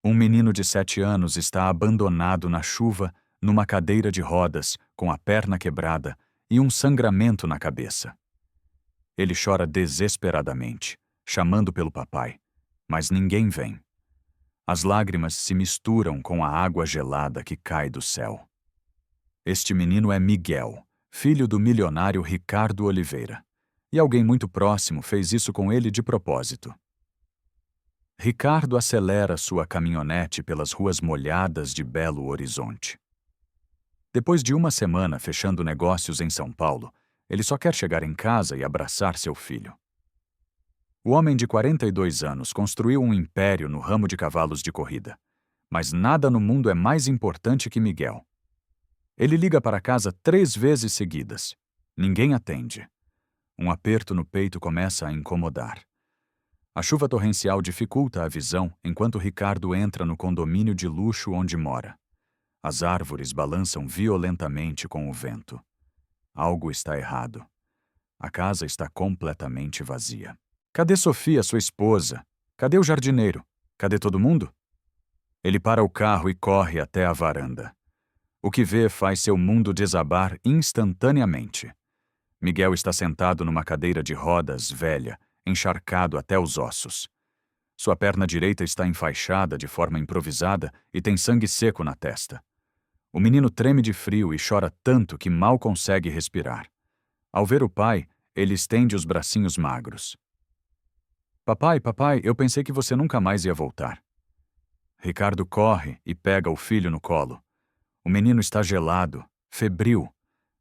Um menino de 7 anos está abandonado na chuva, numa cadeira de rodas, com a perna quebrada e um sangramento na cabeça. Ele chora desesperadamente, chamando pelo papai, mas ninguém vem. As lágrimas se misturam com a água gelada que cai do céu. Este menino é Miguel, filho do milionário Ricardo Oliveira. E alguém muito próximo fez isso com ele de propósito. Ricardo acelera sua caminhonete pelas ruas molhadas de Belo Horizonte. Depois de uma semana fechando negócios em São Paulo, ele só quer chegar em casa e abraçar seu filho. O homem de 42 anos construiu um império no ramo de cavalos de corrida. Mas nada no mundo é mais importante que Miguel. Ele liga para casa 3 vezes seguidas. Ninguém atende. Um aperto no peito começa a incomodar. A chuva torrencial dificulta a visão enquanto Ricardo entra no condomínio de luxo onde mora. As árvores balançam violentamente com o vento. Algo está errado. A casa está completamente vazia. Cadê Sofia, sua esposa? Cadê o jardineiro? Cadê todo mundo? Ele para o carro e corre até a varanda. O que vê faz seu mundo desabar instantaneamente. Miguel está sentado numa cadeira de rodas velha, encharcado até os ossos. Sua perna direita está enfaixada de forma improvisada e tem sangue seco na testa. O menino treme de frio e chora tanto que mal consegue respirar. Ao ver o pai, ele estende os bracinhos magros. Papai, papai, eu pensei que você nunca mais ia voltar. Ricardo corre e pega o filho no colo. O menino está gelado, febril.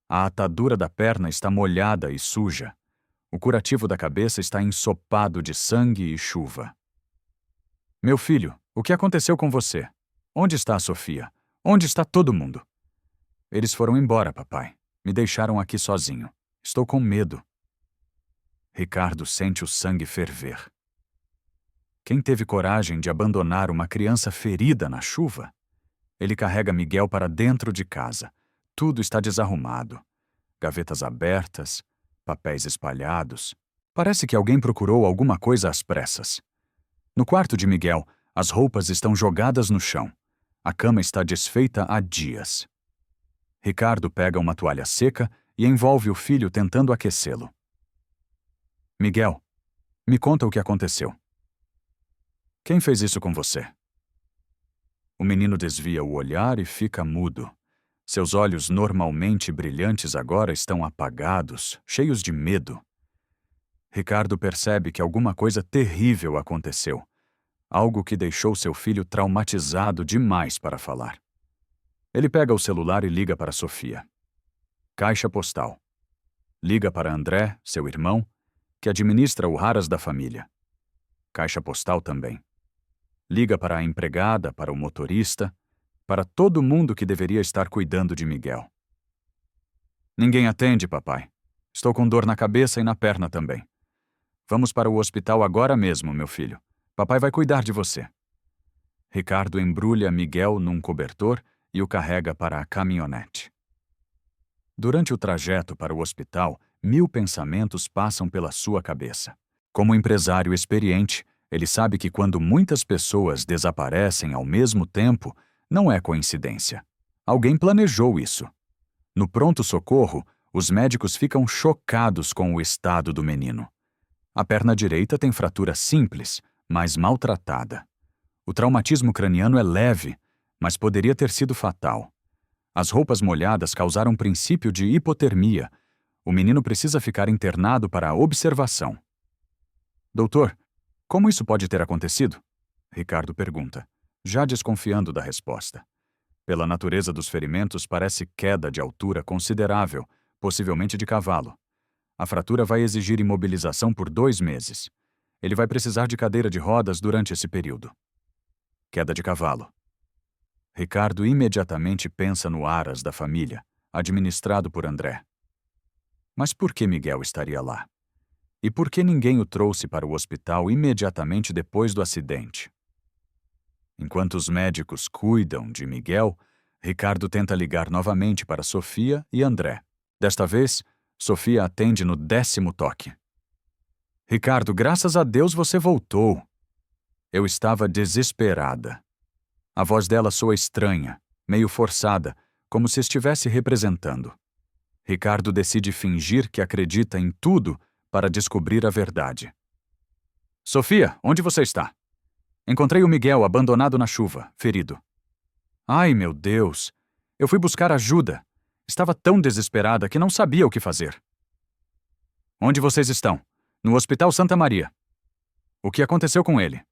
A atadura da perna está molhada e suja. O curativo da cabeça está ensopado de sangue e chuva. Meu filho, o que aconteceu com você? Onde está a Sofia? Onde está todo mundo? Eles foram embora, papai. Me deixaram aqui sozinho. Estou com medo. Ricardo sente o sangue ferver. Quem teve coragem de abandonar uma criança ferida na chuva? Ele carrega Miguel para dentro de casa. Tudo está desarrumado. Gavetas abertas, papéis espalhados. Parece que alguém procurou alguma coisa às pressas. No quarto de Miguel, as roupas estão jogadas no chão. A cama está desfeita há dias. Ricardo pega uma toalha seca e envolve o filho tentando aquecê-lo. Miguel, me conta o que aconteceu. Quem fez isso com você? O menino desvia o olhar e fica mudo. Seus olhos normalmente brilhantes agora estão apagados, cheios de medo. Ricardo percebe que alguma coisa terrível aconteceu. Algo que deixou seu filho traumatizado demais para falar. Ele pega o celular e liga para Sofia. Caixa postal. Liga para André, seu irmão, que administra o Raras da família. Caixa postal também. Liga para a empregada, para o motorista, para todo mundo que deveria estar cuidando de Miguel. Ninguém atende, papai. Estou com dor na cabeça e na perna também. Vamos para o hospital agora mesmo, meu filho. Papai vai cuidar de você. Ricardo embrulha Miguel num cobertor e o carrega para a caminhonete. Durante o trajeto para o hospital, 1000 pensamentos passam pela sua cabeça. Como empresário experiente, ele sabe que quando muitas pessoas desaparecem ao mesmo tempo, não é coincidência. Alguém planejou isso. No pronto-socorro, os médicos ficam chocados com o estado do menino. A perna direita tem fratura simples, mas maltratada. O traumatismo craniano é leve, mas poderia ter sido fatal. As roupas molhadas causaram princípio de hipotermia. O menino precisa ficar internado para observação. Doutor, como isso pode ter acontecido? Ricardo pergunta, já desconfiando da resposta. Pela natureza dos ferimentos, parece queda de altura considerável, possivelmente de cavalo. A fratura vai exigir imobilização por 2 meses. Ele vai precisar de cadeira de rodas durante esse período. Queda de cavalo. Ricardo imediatamente pensa no Aras da família, administrado por André. Mas por que Miguel estaria lá? E por que ninguém o trouxe para o hospital imediatamente depois do acidente? Enquanto os médicos cuidam de Miguel, Ricardo tenta ligar novamente para Sofia e André. Desta vez, Sofia atende no 10º toque. Ricardo, graças a Deus você voltou. Eu estava desesperada. A voz dela soa estranha, meio forçada, como se estivesse representando. Ricardo decide fingir que acredita em tudo para descobrir a verdade. Sofia, onde você está? Encontrei o Miguel abandonado na chuva, ferido. Ai, meu Deus! Eu fui buscar ajuda. Estava tão desesperada que não sabia o que fazer. Onde vocês estão? No Hospital Santa Maria. O que aconteceu com ele?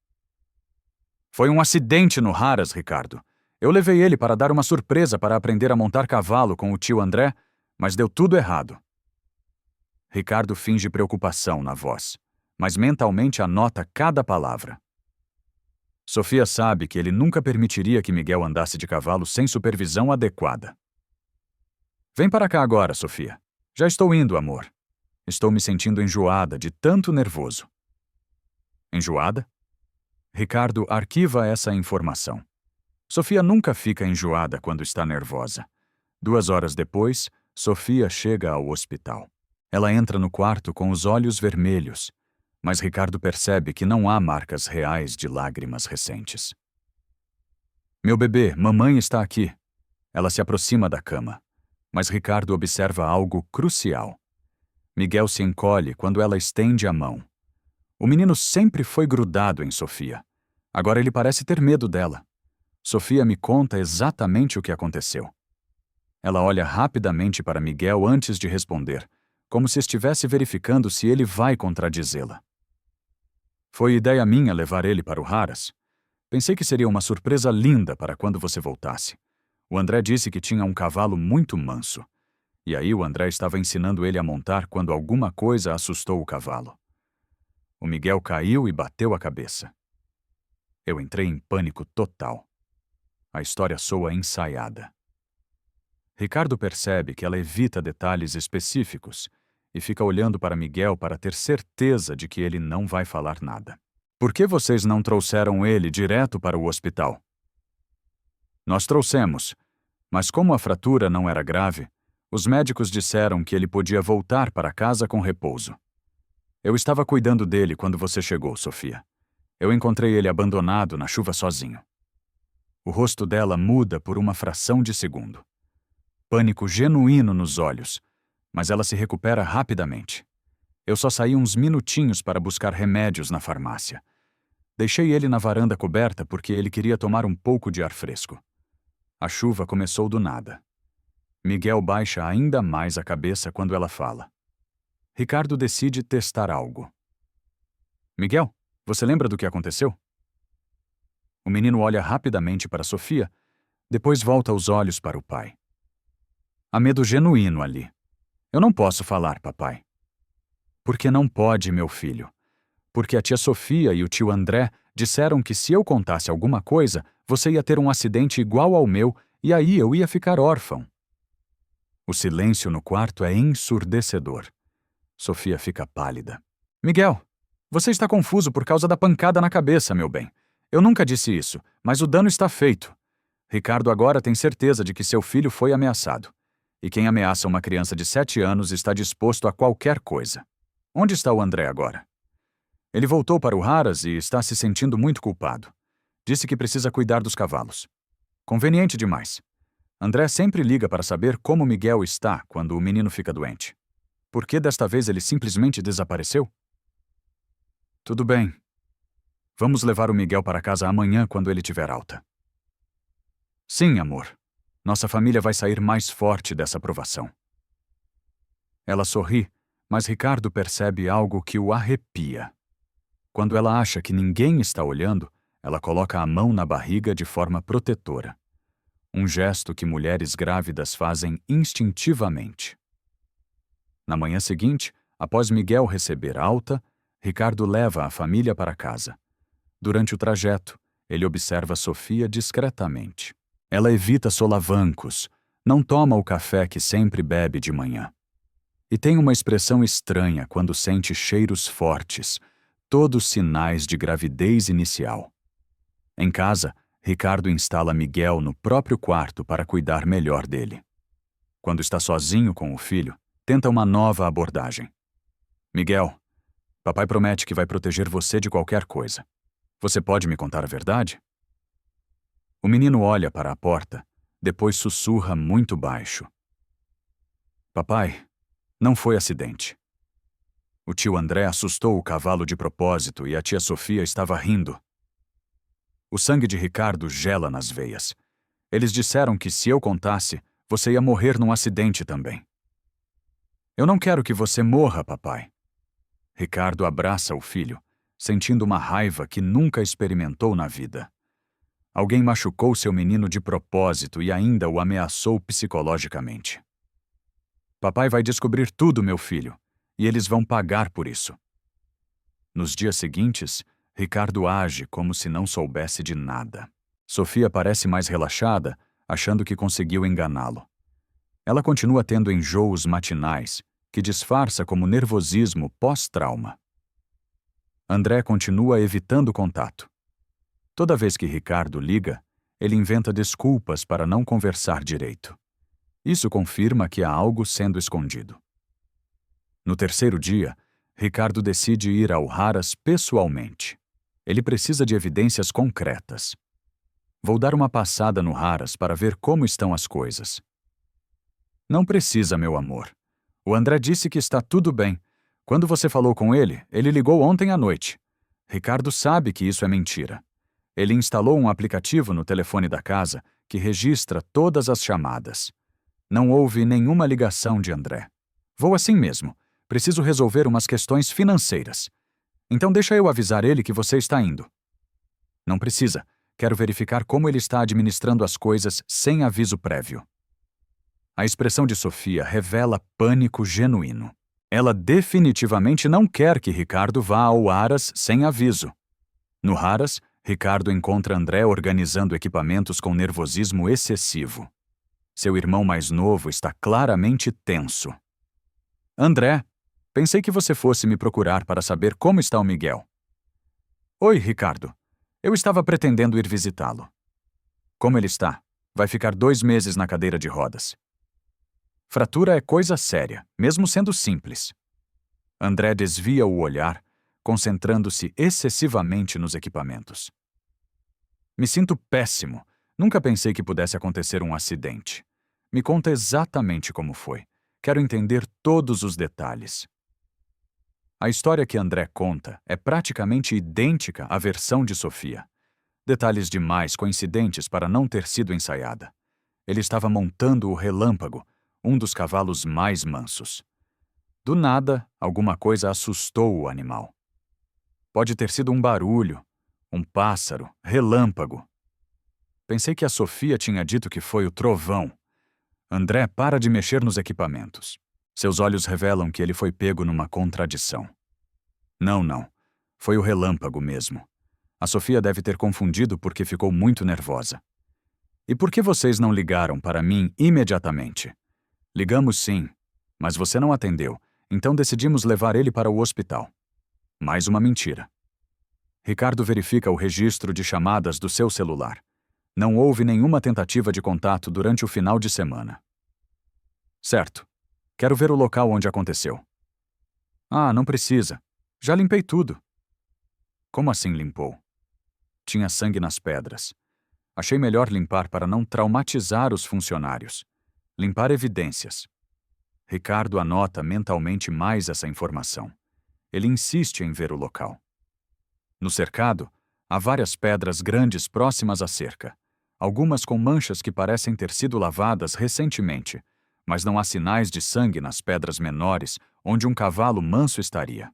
Foi um acidente no Haras, Ricardo. Eu levei ele para dar uma surpresa para aprender a montar cavalo com o tio André, mas deu tudo errado. Ricardo finge preocupação na voz, mas mentalmente anota cada palavra. Sofia sabe que ele nunca permitiria que Miguel andasse de cavalo sem supervisão adequada. Vem para cá agora, Sofia. Já estou indo, amor. Estou me sentindo enjoada de tanto nervoso. Enjoada? Ricardo arquiva essa informação. Sofia nunca fica enjoada quando está nervosa. 2 horas depois, Sofia chega ao hospital. Ela entra no quarto com os olhos vermelhos, mas Ricardo percebe que não há marcas reais de lágrimas recentes. Meu bebê, mamãe está aqui. Ela se aproxima da cama, mas Ricardo observa algo crucial. Miguel se encolhe quando ela estende a mão. O menino sempre foi grudado em Sofia. Agora ele parece ter medo dela. Sofia me conta exatamente o que aconteceu. Ela olha rapidamente para Miguel antes de responder, como se estivesse verificando se ele vai contradizê-la. Foi ideia minha levar ele para o Haras. Pensei que seria uma surpresa linda para quando você voltasse. O André disse que tinha um cavalo muito manso. E aí o André estava ensinando ele a montar quando alguma coisa assustou o cavalo. O Miguel caiu e bateu a cabeça. Eu entrei em pânico total. A história soa ensaiada. Ricardo percebe que ela evita detalhes específicos e fica olhando para Miguel para ter certeza de que ele não vai falar nada. Por que vocês não trouxeram ele direto para o hospital? Nós trouxemos, mas como a fratura não era grave, os médicos disseram que ele podia voltar para casa com repouso. Eu estava cuidando dele quando você chegou, Sofia. Eu encontrei ele abandonado na chuva sozinho. O rosto dela muda por uma fração de segundo. Pânico genuíno nos olhos, mas ela se recupera rapidamente. Eu só saí uns minutinhos para buscar remédios na farmácia. Deixei ele na varanda coberta porque ele queria tomar um pouco de ar fresco. A chuva começou do nada. Miguel baixa ainda mais a cabeça quando ela fala. Ricardo decide testar algo. Miguel, você lembra do que aconteceu? O menino olha rapidamente para Sofia, depois volta os olhos para o pai. Há medo genuíno ali. Eu não posso falar, papai. Por que não pode, meu filho? Porque a tia Sofia e o tio André disseram que se eu contasse alguma coisa, você ia ter um acidente igual ao meu e aí eu ia ficar órfão. O silêncio no quarto é ensurdecedor. Sofia fica pálida. Miguel, você está confuso por causa da pancada na cabeça, meu bem. Eu nunca disse isso, mas o dano está feito. Ricardo agora tem certeza de que seu filho foi ameaçado. E quem ameaça uma criança de 7 anos está disposto a qualquer coisa. Onde está o André agora? Ele voltou para o Haras e está se sentindo muito culpado. Disse que precisa cuidar dos cavalos. Conveniente demais. André sempre liga para saber como Miguel está quando o menino fica doente. Por que desta vez ele simplesmente desapareceu? Tudo bem. Vamos levar o Miguel para casa amanhã quando ele tiver alta. Sim, amor. Nossa família vai sair mais forte dessa provação. Ela sorri, mas Ricardo percebe algo que o arrepia. Quando ela acha que ninguém está olhando, ela coloca a mão na barriga de forma protetora. Um gesto que mulheres grávidas fazem instintivamente. Na manhã seguinte, após Miguel receber alta, Ricardo leva a família para casa. Durante o trajeto, ele observa Sofia discretamente. Ela evita solavancos, não toma o café que sempre bebe de manhã. E tem uma expressão estranha quando sente cheiros fortes, todos sinais de gravidez inicial. Em casa, Ricardo instala Miguel no próprio quarto para cuidar melhor dele. Quando está sozinho com o filho, tenta uma nova abordagem. Miguel, papai promete que vai proteger você de qualquer coisa. Você pode me contar a verdade? O menino olha para a porta, depois sussurra muito baixo. Papai, não foi acidente. O tio André assustou o cavalo de propósito e a tia Sofia estava rindo. O sangue de Ricardo gela nas veias. Eles disseram que se eu contasse, você ia morrer num acidente também. Eu não quero que você morra, papai. Ricardo abraça o filho, sentindo uma raiva que nunca experimentou na vida. Alguém machucou seu menino de propósito e ainda o ameaçou psicologicamente. Papai vai descobrir tudo, meu filho, e eles vão pagar por isso. Nos dias seguintes, Ricardo age como se não soubesse de nada. Sofia parece mais relaxada, achando que conseguiu enganá-lo. Ela continua tendo enjoos matinais, que disfarça como nervosismo pós-trauma. André continua evitando contato. Toda vez que Ricardo liga, ele inventa desculpas para não conversar direito. Isso confirma que há algo sendo escondido. No terceiro dia, Ricardo decide ir ao Haras pessoalmente. Ele precisa de evidências concretas. Vou dar uma passada no Haras para ver como estão as coisas. Não precisa, meu amor. O André disse que está tudo bem. Quando você falou com ele, ele ligou ontem à noite. Ricardo sabe que isso é mentira. Ele instalou um aplicativo no telefone da casa que registra todas as chamadas. Não houve nenhuma ligação de André. Vou assim mesmo. Preciso resolver umas questões financeiras. Então deixa eu avisar ele que você está indo. Não precisa. Quero verificar como ele está administrando as coisas sem aviso prévio. A expressão de Sofia revela pânico genuíno. Ela definitivamente não quer que Ricardo vá ao Haras sem aviso. No Haras, Ricardo encontra André organizando equipamentos com nervosismo excessivo. Seu irmão mais novo está claramente tenso. André, pensei que você fosse me procurar para saber como está o Miguel. Oi, Ricardo. Eu estava pretendendo ir visitá-lo. Como ele está? Vai ficar 2 meses na cadeira de rodas. Fratura é coisa séria, mesmo sendo simples. André desvia o olhar, concentrando-se excessivamente nos equipamentos. Me sinto péssimo. Nunca pensei que pudesse acontecer um acidente. Me conta exatamente como foi. Quero entender todos os detalhes. A história que André conta é praticamente idêntica à versão de Sofia. Detalhes demais coincidentes para não ter sido ensaiada. Ele estava montando o Relâmpago, um dos cavalos mais mansos. Do nada, alguma coisa assustou o animal. Pode ter sido um barulho, um pássaro, relâmpago. Pensei que a Sofia tinha dito que foi o trovão. André para de mexer nos equipamentos. Seus olhos revelam que ele foi pego numa contradição. Não. Foi o relâmpago mesmo. A Sofia deve ter confundido porque ficou muito nervosa. E por que vocês não ligaram para mim imediatamente? Ligamos sim, mas você não atendeu, então decidimos levar ele para o hospital. Mais uma mentira. Ricardo verifica o registro de chamadas do seu celular. Não houve nenhuma tentativa de contato durante o final de semana. Certo. Quero ver o local onde aconteceu. Ah, não precisa. Já limpei tudo. Como assim limpou? Tinha sangue nas pedras. Achei melhor limpar para não traumatizar os funcionários. Limpar evidências. Ricardo anota mentalmente mais essa informação. Ele insiste em ver o local. No cercado, há várias pedras grandes próximas à cerca, algumas com manchas que parecem ter sido lavadas recentemente, mas não há sinais de sangue nas pedras menores onde um cavalo manso estaria.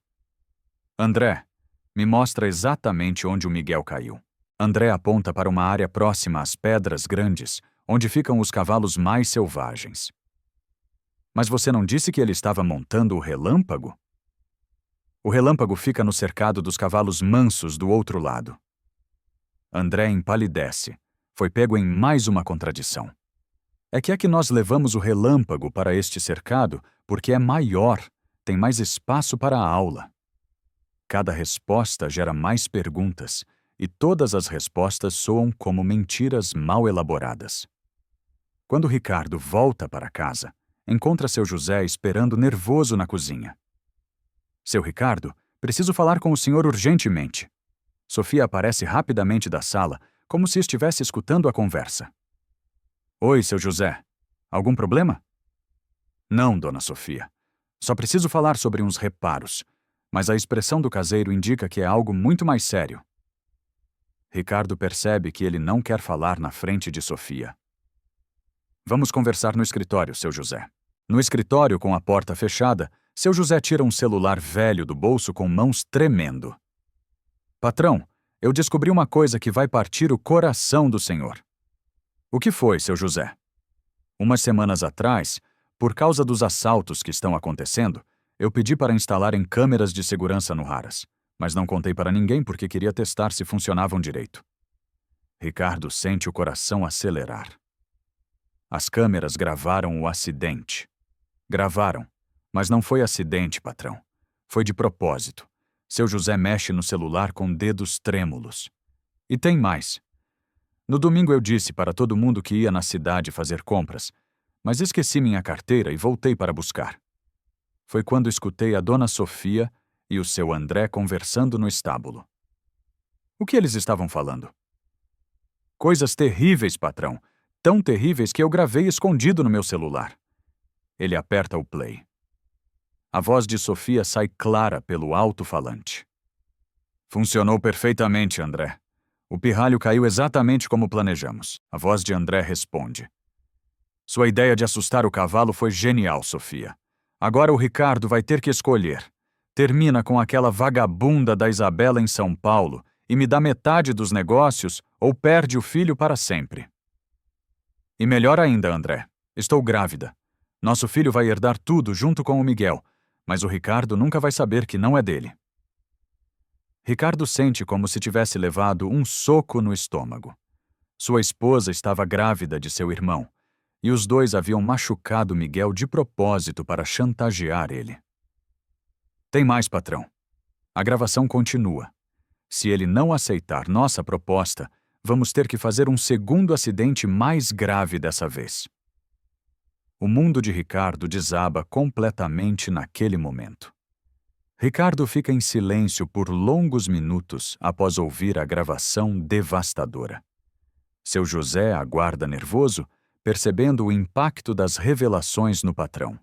André, me mostra exatamente onde o Miguel caiu. André aponta para uma área próxima às pedras grandes, onde ficam os cavalos mais selvagens. Mas você não disse que ele estava montando o relâmpago? O relâmpago fica no cercado dos cavalos mansos do outro lado. André empalidece. Foi pego em mais uma contradição. É que nós levamos o relâmpago para este cercado porque é maior, tem mais espaço para a aula. Cada resposta gera mais perguntas, e todas as respostas soam como mentiras mal elaboradas. Quando Ricardo volta para casa, encontra seu José esperando nervoso na cozinha. Seu Ricardo, preciso falar com o senhor urgentemente. Sofia aparece rapidamente da sala, como se estivesse escutando a conversa. Oi, seu José. Algum problema? Não, dona Sofia. Só preciso falar sobre uns reparos, mas a expressão do caseiro indica que é algo muito mais sério. Ricardo percebe que ele não quer falar na frente de Sofia. Vamos conversar no escritório, seu José. No escritório, com a porta fechada, seu José tira um celular velho do bolso com mãos tremendo. Patrão, eu descobri uma coisa que vai partir o coração do senhor. O que foi, seu José? Umas semanas atrás, por causa dos assaltos que estão acontecendo, eu pedi para instalarem câmeras de segurança no Haras, mas não contei para ninguém porque queria testar se funcionavam direito. Ricardo sente o coração acelerar. As câmeras gravaram o acidente. Gravaram, mas não foi acidente, patrão. Foi de propósito. Seu José mexe no celular com dedos trêmulos. E tem mais. No domingo eu disse para todo mundo que ia na cidade fazer compras, mas esqueci minha carteira e voltei para buscar. Foi quando escutei a dona Sofia e o seu André conversando no estábulo. O que eles estavam falando? Coisas terríveis, patrão. Tão terríveis que eu gravei escondido no meu celular. Ele aperta o play. A voz de Sofia sai clara pelo alto-falante. Funcionou perfeitamente, André. O pirralho caiu exatamente como planejamos. A voz de André responde. Sua ideia de assustar o cavalo foi genial, Sofia. Agora o Ricardo vai ter que escolher. Termina com aquela vagabunda da Isabela em São Paulo e me dá metade dos negócios ou perde o filho para sempre. E melhor ainda, André. Estou grávida. Nosso filho vai herdar tudo junto com o Miguel, mas o Ricardo nunca vai saber que não é dele. Ricardo sente como se tivesse levado um soco no estômago. Sua esposa estava grávida de seu irmão, e os dois haviam machucado Miguel de propósito para chantagear ele. Tem mais, patrão. A gravação continua. Se ele não aceitar nossa proposta, vamos ter que fazer um segundo acidente mais grave dessa vez. O mundo de Ricardo desaba completamente naquele momento. Ricardo fica em silêncio por longos minutos após ouvir a gravação devastadora. Seu José aguarda nervoso, percebendo o impacto das revelações no patrão.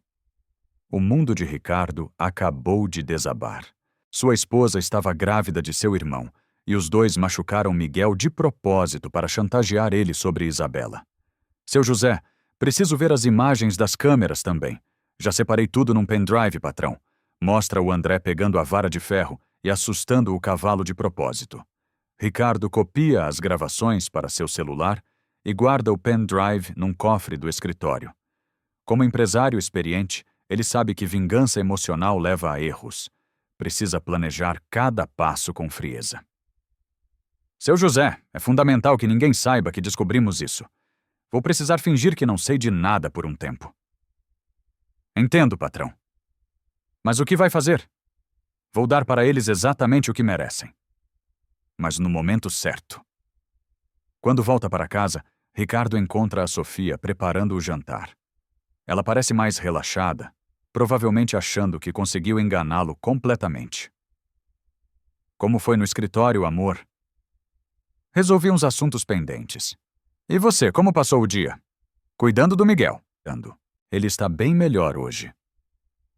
O mundo de Ricardo acabou de desabar. Sua esposa estava grávida de seu irmão, e os dois machucaram Miguel de propósito para chantagear ele sobre Isabela. Seu José, preciso ver as imagens das câmeras também. Já separei tudo num pendrive, patrão. Mostra o André pegando a vara de ferro e assustando o cavalo de propósito. Ricardo copia as gravações para seu celular e guarda o pendrive num cofre do escritório. Como empresário experiente, ele sabe que vingança emocional leva a erros. Precisa planejar cada passo com frieza. Seu José, é fundamental que ninguém saiba que descobrimos isso. Vou precisar fingir que não sei de nada por um tempo. Entendo, patrão. Mas o que vai fazer? Vou dar para eles exatamente o que merecem. Mas no momento certo. Quando volta para casa, Ricardo encontra a Sofia preparando o jantar. Ela parece mais relaxada, provavelmente achando que conseguiu enganá-lo completamente. Como foi no escritório, amor? Resolvi uns assuntos pendentes. E você, como passou o dia? Cuidando do Miguel. Ele está bem melhor hoje.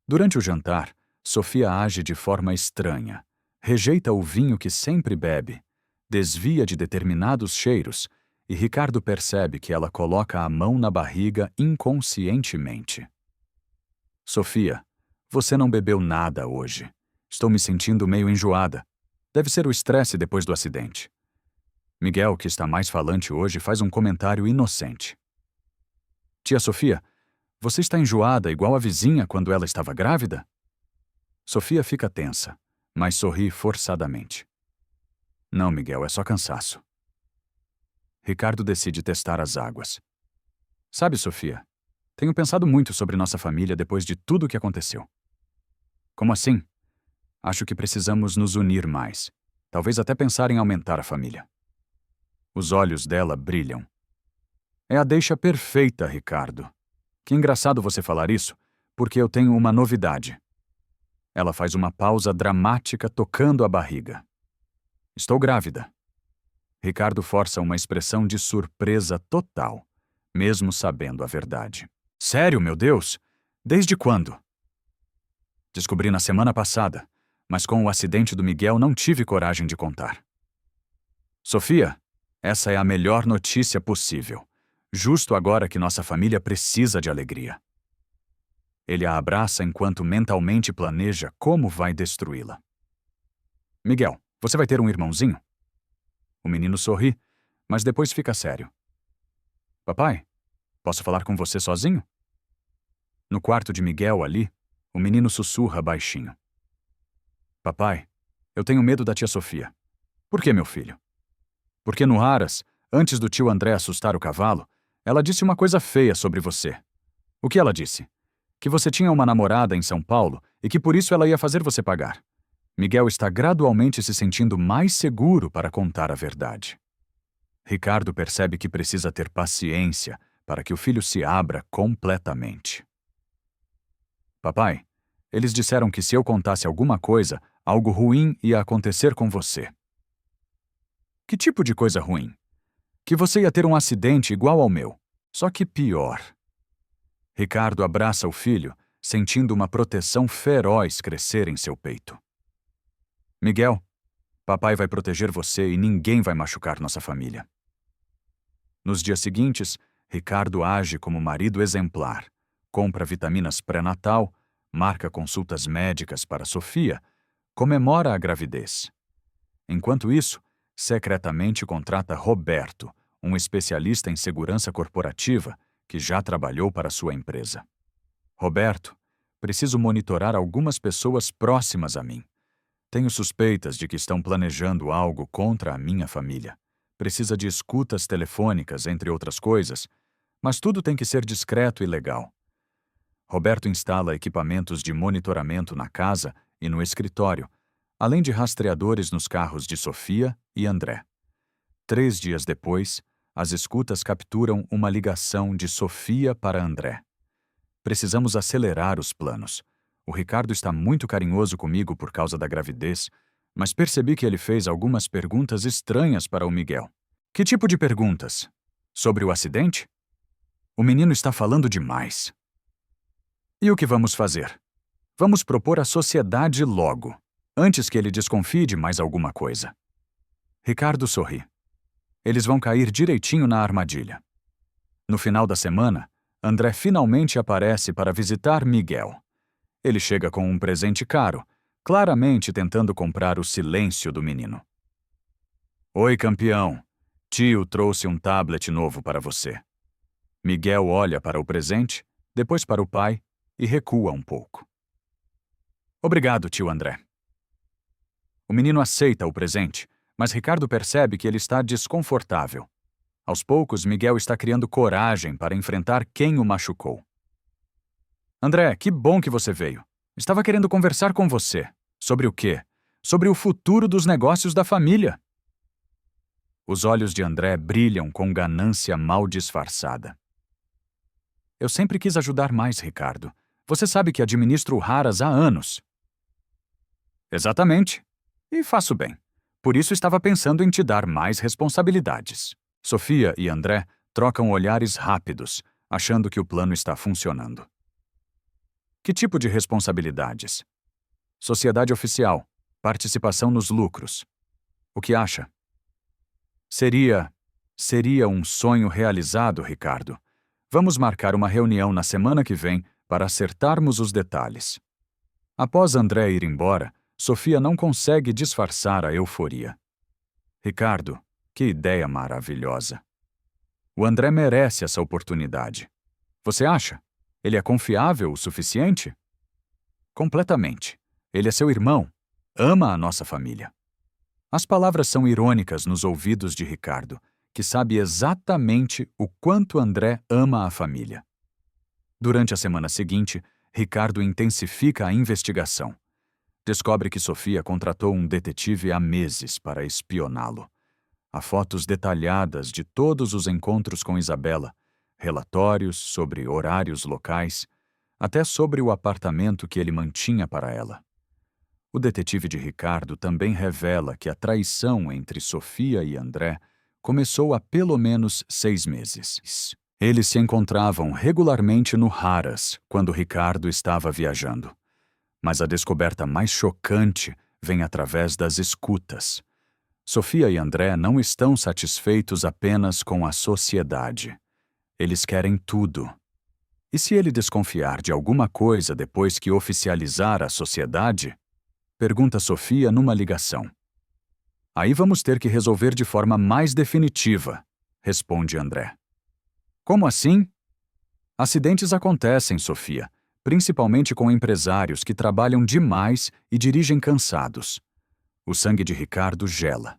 Durante o jantar, Sofia age de forma estranha. Rejeita o vinho que sempre bebe, desvia de determinados cheiros e Ricardo percebe que ela coloca a mão na barriga inconscientemente. Sofia, você não bebeu nada hoje. Estou me sentindo meio enjoada. Deve ser o estresse depois do acidente. Miguel, que está mais falante hoje, faz um comentário inocente. Tia Sofia, você está enjoada igual a vizinha quando ela estava grávida? Sofia fica tensa, mas sorri forçadamente. Não, Miguel, é só cansaço. Ricardo decide testar as águas. Sabe, Sofia, tenho pensado muito sobre nossa família depois de tudo o que aconteceu. Como assim? Acho que precisamos nos unir mais. Talvez até pensar em aumentar a família. Os olhos dela brilham. É a deixa perfeita, Ricardo. Que engraçado você falar isso, porque eu tenho uma novidade. Ela faz uma pausa dramática tocando a barriga. Estou grávida. Ricardo força uma expressão de surpresa total, mesmo sabendo a verdade. Sério, meu Deus? Desde quando? Descobri na semana passada, mas com o acidente do Miguel não tive coragem de contar. Sofia, essa é a melhor notícia possível, justo agora que nossa família precisa de alegria. Ele a abraça enquanto mentalmente planeja como vai destruí-la. Miguel, você vai ter um irmãozinho? O menino sorri, mas depois fica sério. Papai, posso falar com você sozinho? No quarto de Miguel ali, o menino sussurra baixinho. Papai, eu tenho medo da tia Sofia. Por que, meu filho? Porque no Aras, antes do tio André assustar o cavalo, ela disse uma coisa feia sobre você. O que ela disse? Que você tinha uma namorada em São Paulo e que por isso ela ia fazer você pagar. Miguel está gradualmente se sentindo mais seguro para contar a verdade. Ricardo percebe que precisa ter paciência para que o filho se abra completamente. Papai, eles disseram que se eu contasse alguma coisa, algo ruim ia acontecer com você. Que tipo de coisa ruim? Que você ia ter um acidente igual ao meu, só que pior. Ricardo abraça o filho, sentindo uma proteção feroz crescer em seu peito. Miguel, papai vai proteger você e ninguém vai machucar nossa família. Nos dias seguintes, Ricardo age como marido exemplar, compra vitaminas pré-natal, marca consultas médicas para Sofia, comemora a gravidez. Enquanto isso, secretamente contrata Roberto, um especialista em segurança corporativa que já trabalhou para sua empresa. Roberto, preciso monitorar algumas pessoas próximas a mim. Tenho suspeitas de que estão planejando algo contra a minha família. Precisa de escutas telefônicas, entre outras coisas, mas tudo tem que ser discreto e legal. Roberto instala equipamentos de monitoramento na casa e no escritório, além de rastreadores nos carros de Sofia e André. 3 dias depois, as escutas capturam uma ligação de Sofia para André. Precisamos acelerar os planos. O Ricardo está muito carinhoso comigo por causa da gravidez, mas percebi que ele fez algumas perguntas estranhas para o Miguel. Que tipo de perguntas? Sobre o acidente? O menino está falando demais. E o que vamos fazer? Vamos propor à sociedade logo, antes que ele desconfie de mais alguma coisa. Ricardo sorri. Eles vão cair direitinho na armadilha. No final da semana, André finalmente aparece para visitar Miguel. Ele chega com um presente caro, claramente tentando comprar o silêncio do menino. Oi, campeão. Tio trouxe um tablet novo para você. Miguel olha para o presente, depois para o pai e recua um pouco. Obrigado, tio André. O menino aceita o presente, mas Ricardo percebe que ele está desconfortável. Aos poucos, Miguel está criando coragem para enfrentar quem o machucou. André, que bom que você veio. Estava querendo conversar com você. Sobre o quê? Sobre o futuro dos negócios da família. Os olhos de André brilham com ganância mal disfarçada. Eu sempre quis ajudar mais, Ricardo. Você sabe que administro raras há anos. Exatamente. E faço bem. Por isso estava pensando em te dar mais responsabilidades. Sofia e André trocam olhares rápidos, achando que o plano está funcionando. Que tipo de responsabilidades? Sociedade oficial, participação nos lucros. O que acha? Seria um sonho realizado, Ricardo. Vamos marcar uma reunião na semana que vem para acertarmos os detalhes. Após André ir embora, Sofia não consegue disfarçar a euforia. Ricardo, que ideia maravilhosa. O André merece essa oportunidade. Você acha? Ele é confiável o suficiente? Completamente. Ele é seu irmão. Ama a nossa família. As palavras são irônicas nos ouvidos de Ricardo, que sabe exatamente o quanto André ama a família. Durante a semana seguinte, Ricardo intensifica a investigação. Descobre que Sofia contratou um detetive há meses para espioná-lo. Há fotos detalhadas de todos os encontros com Isabela, relatórios sobre horários locais, até sobre o apartamento que ele mantinha para ela. O detetive de Ricardo também revela que a traição entre Sofia e André começou há pelo menos 6 meses. Eles se encontravam regularmente no Harrah's quando Ricardo estava viajando. Mas a descoberta mais chocante vem através das escutas. Sofia e André não estão satisfeitos apenas com a sociedade. Eles querem tudo. E se ele desconfiar de alguma coisa depois que oficializar a sociedade? Pergunta Sofia numa ligação. Aí vamos ter que resolver de forma mais definitiva, responde André. Como assim? Acidentes acontecem, Sofia, principalmente com empresários que trabalham demais e dirigem cansados. O sangue de Ricardo gela.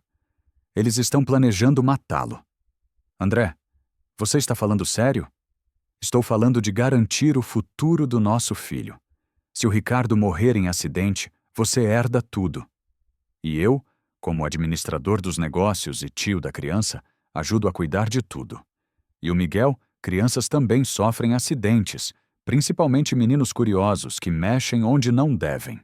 Eles estão planejando matá-lo. André, você está falando sério? Estou falando de garantir o futuro do nosso filho. Se o Ricardo morrer em acidente, você herda tudo. E eu, como administrador dos negócios e tio da criança, ajudo a cuidar de tudo. E o Miguel, crianças também sofrem acidentes, principalmente meninos curiosos que mexem onde não devem.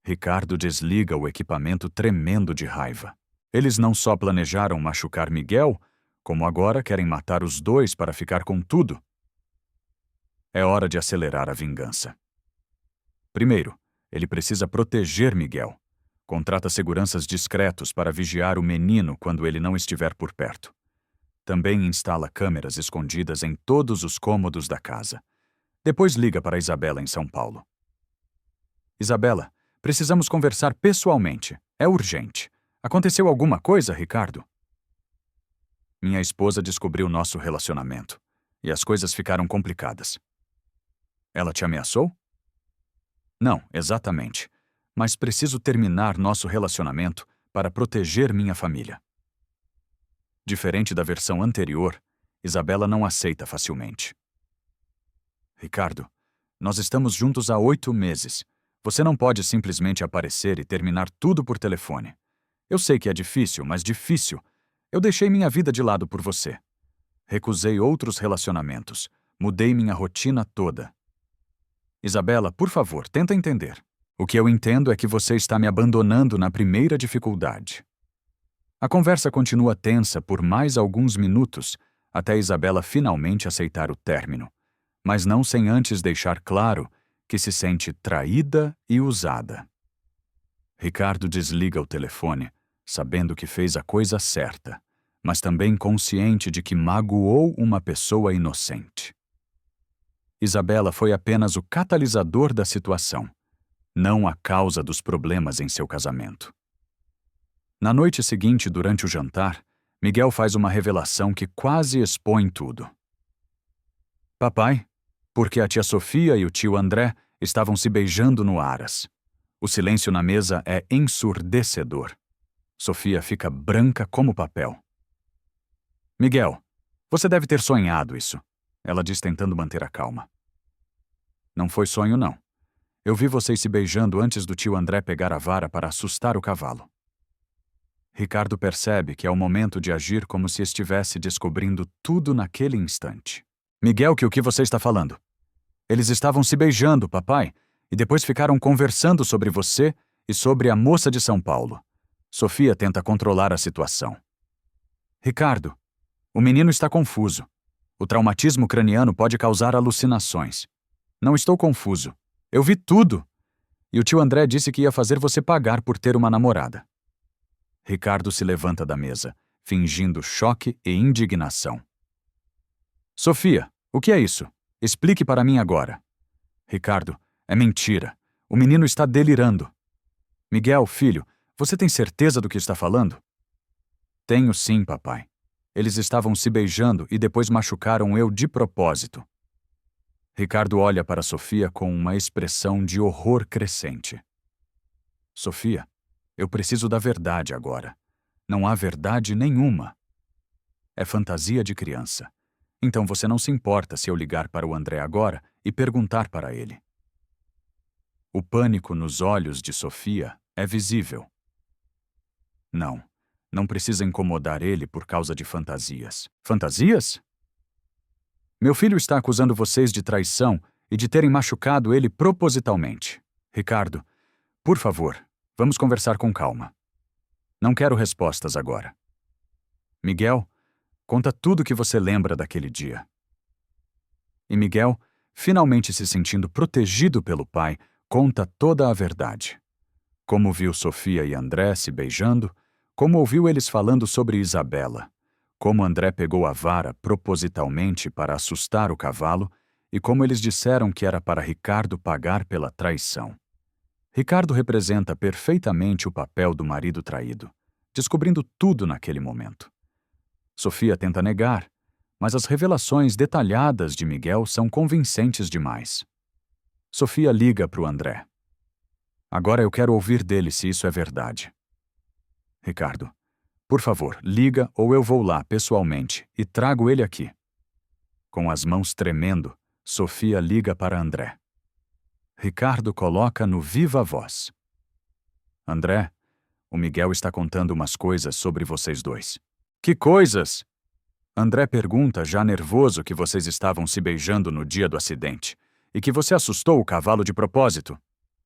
Ricardo desliga o equipamento tremendo de raiva. Eles não só planejaram machucar Miguel, como agora querem matar os dois para ficar com tudo. É hora de acelerar a vingança. Primeiro, ele precisa proteger Miguel. Contrata seguranças discretos para vigiar o menino quando ele não estiver por perto. Também instala câmeras escondidas em todos os cômodos da casa. Depois liga para Isabela em São Paulo. Isabela, precisamos conversar pessoalmente. É urgente. Aconteceu alguma coisa, Ricardo? Minha esposa descobriu nosso relacionamento. E as coisas ficaram complicadas. Ela te ameaçou? Não, exatamente. Mas preciso terminar nosso relacionamento para proteger minha família. Diferente da versão anterior, Isabela não aceita facilmente. Ricardo, nós estamos juntos há 8 meses. Você não pode simplesmente aparecer e terminar tudo por telefone. Eu sei que é difícil, mas difícil. Eu deixei minha vida de lado por você. Recusei outros relacionamentos. Mudei minha rotina toda. Isabela, por favor, tenta entender. O que eu entendo é que você está me abandonando na primeira dificuldade. A conversa continua tensa por mais alguns minutos, até Isabela finalmente aceitar o término, mas não sem antes deixar claro que se sente traída e usada. Ricardo desliga o telefone, sabendo que fez a coisa certa, mas também consciente de que magoou uma pessoa inocente. Isabela foi apenas o catalisador da situação, não a causa dos problemas em seu casamento. Na noite seguinte, durante o jantar, Miguel faz uma revelação que quase expõe tudo. Papai, porque a tia Sofia e o tio André estavam se beijando no Harrah's. O silêncio na mesa é ensurdecedor. Sofia fica branca como papel. Miguel, você deve ter sonhado isso, ela diz tentando manter a calma. Não foi sonho, não. Eu vi vocês se beijando antes do tio André pegar a vara para assustar o cavalo. Ricardo percebe que é o momento de agir como se estivesse descobrindo tudo naquele instante. Miguel, o que você está falando? Eles estavam se beijando, papai, e depois ficaram conversando sobre você e sobre a moça de São Paulo. Sofia tenta controlar a situação. Ricardo, o menino está confuso. O traumatismo craniano pode causar alucinações. Não estou confuso. Eu vi tudo. E o tio André disse que ia fazer você pagar por ter uma namorada. Ricardo se levanta da mesa, fingindo choque e indignação. Sofia, o que é isso? Explique para mim agora. Ricardo, é mentira. O menino está delirando. Miguel, filho, você tem certeza do que está falando? Tenho sim, papai. Eles estavam se beijando e depois machucaram eu de propósito. Ricardo olha para Sofia com uma expressão de horror crescente. Sofia, eu preciso da verdade agora. Não há verdade nenhuma. É fantasia de criança. Então você não se importa se eu ligar para o André agora e perguntar para ele. O pânico nos olhos de Sofia é visível. Não precisa incomodar ele por causa de fantasias. Fantasias? Meu filho está acusando vocês de traição e de terem machucado ele propositalmente. Ricardo, por favor, vamos conversar com calma. Não quero respostas agora. Miguel, conta tudo o que você lembra daquele dia. E Miguel, finalmente se sentindo protegido pelo pai, conta toda a verdade. Como viu Sofia e André se beijando, como ouviu eles falando sobre Isabela, como André pegou a vara propositalmente para assustar o cavalo e como eles disseram que era para Ricardo pagar pela traição. Ricardo representa perfeitamente o papel do marido traído, descobrindo tudo naquele momento. Sofia tenta negar, mas as revelações detalhadas de Miguel são convincentes demais. Sofia liga para o André. Agora eu quero ouvir dele se isso é verdade. Ricardo, por favor, liga ou eu vou lá pessoalmente e trago ele aqui. Com as mãos tremendo, Sofia liga para André. Ricardo coloca no viva voz. André, o Miguel está contando umas coisas sobre vocês dois. Que coisas? André pergunta, já nervoso, que vocês estavam se beijando no dia do acidente e que você assustou o cavalo de propósito.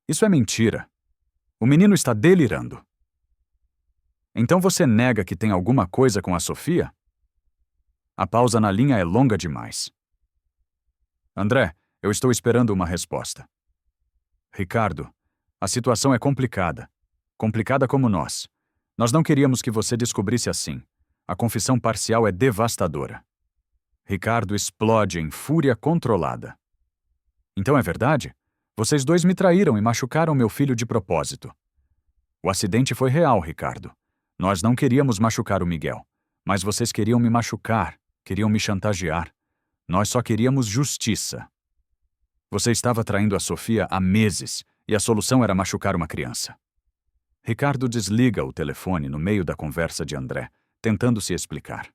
Isso é mentira. O menino está delirando. Então você nega que tem alguma coisa com a Sofia? A pausa na linha é longa demais. André, eu estou esperando uma resposta. Ricardo, a situação é complicada. Complicada como nós. Nós não queríamos que você descobrisse assim. A confissão parcial é devastadora. Ricardo explode em fúria controlada. Então é verdade? Vocês dois me traíram e machucaram meu filho de propósito. O acidente foi real, Ricardo. Nós não queríamos machucar o Miguel, mas vocês queriam me machucar, queriam me chantagear. Nós só queríamos justiça. Você estava traindo a Sofia há meses e a solução era machucar uma criança. Ricardo desliga o telefone no meio da conversa de André, tentando se explicar.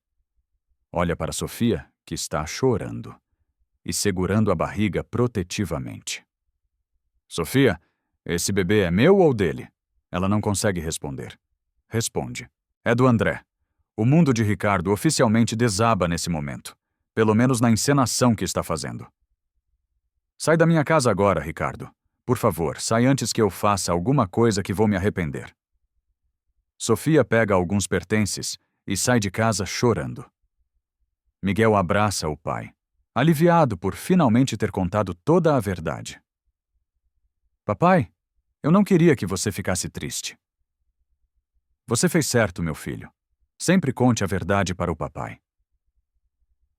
Olha para Sofia, que está chorando, e segurando a barriga protetivamente. Sofia, esse bebê é meu ou dele? Ela não consegue responder. Responde. É do André. O mundo de Ricardo oficialmente desaba nesse momento, pelo menos na encenação que está fazendo. Sai da minha casa agora, Ricardo. Por favor, sai antes que eu faça alguma coisa que vou me arrepender. Sofia pega alguns pertences e sai de casa chorando. Miguel abraça o pai, aliviado por finalmente ter contado toda a verdade. Papai, eu não queria que você ficasse triste. Você fez certo, meu filho. Sempre conte a verdade para o papai.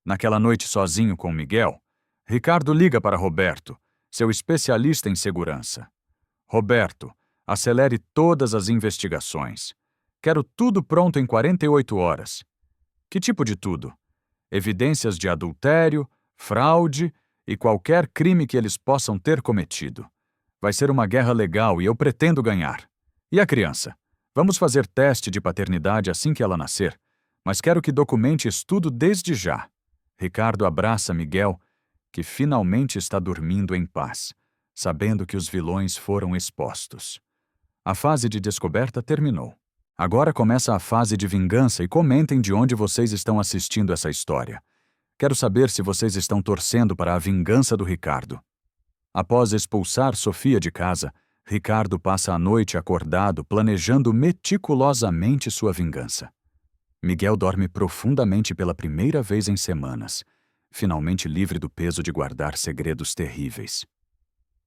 Naquela noite sozinho com Miguel, Ricardo liga para Roberto, seu especialista em segurança. Roberto, acelere todas as investigações. Quero tudo pronto em 48 horas. Que tipo de tudo? Evidências de adultério, fraude e qualquer crime que eles possam ter cometido. Vai ser uma guerra legal e eu pretendo ganhar. E a criança? Vamos fazer teste de paternidade assim que ela nascer, mas quero que documentes tudo desde já. Ricardo abraça Miguel, que finalmente está dormindo em paz, sabendo que os vilões foram expostos. A fase de descoberta terminou. Agora começa a fase de vingança e comentem de onde vocês estão assistindo essa história. Quero saber se vocês estão torcendo para a vingança do Ricardo. Após expulsar Sofia de casa, Ricardo passa a noite acordado planejando meticulosamente sua vingança. Miguel dorme profundamente pela primeira vez em semanas, finalmente livre do peso de guardar segredos terríveis.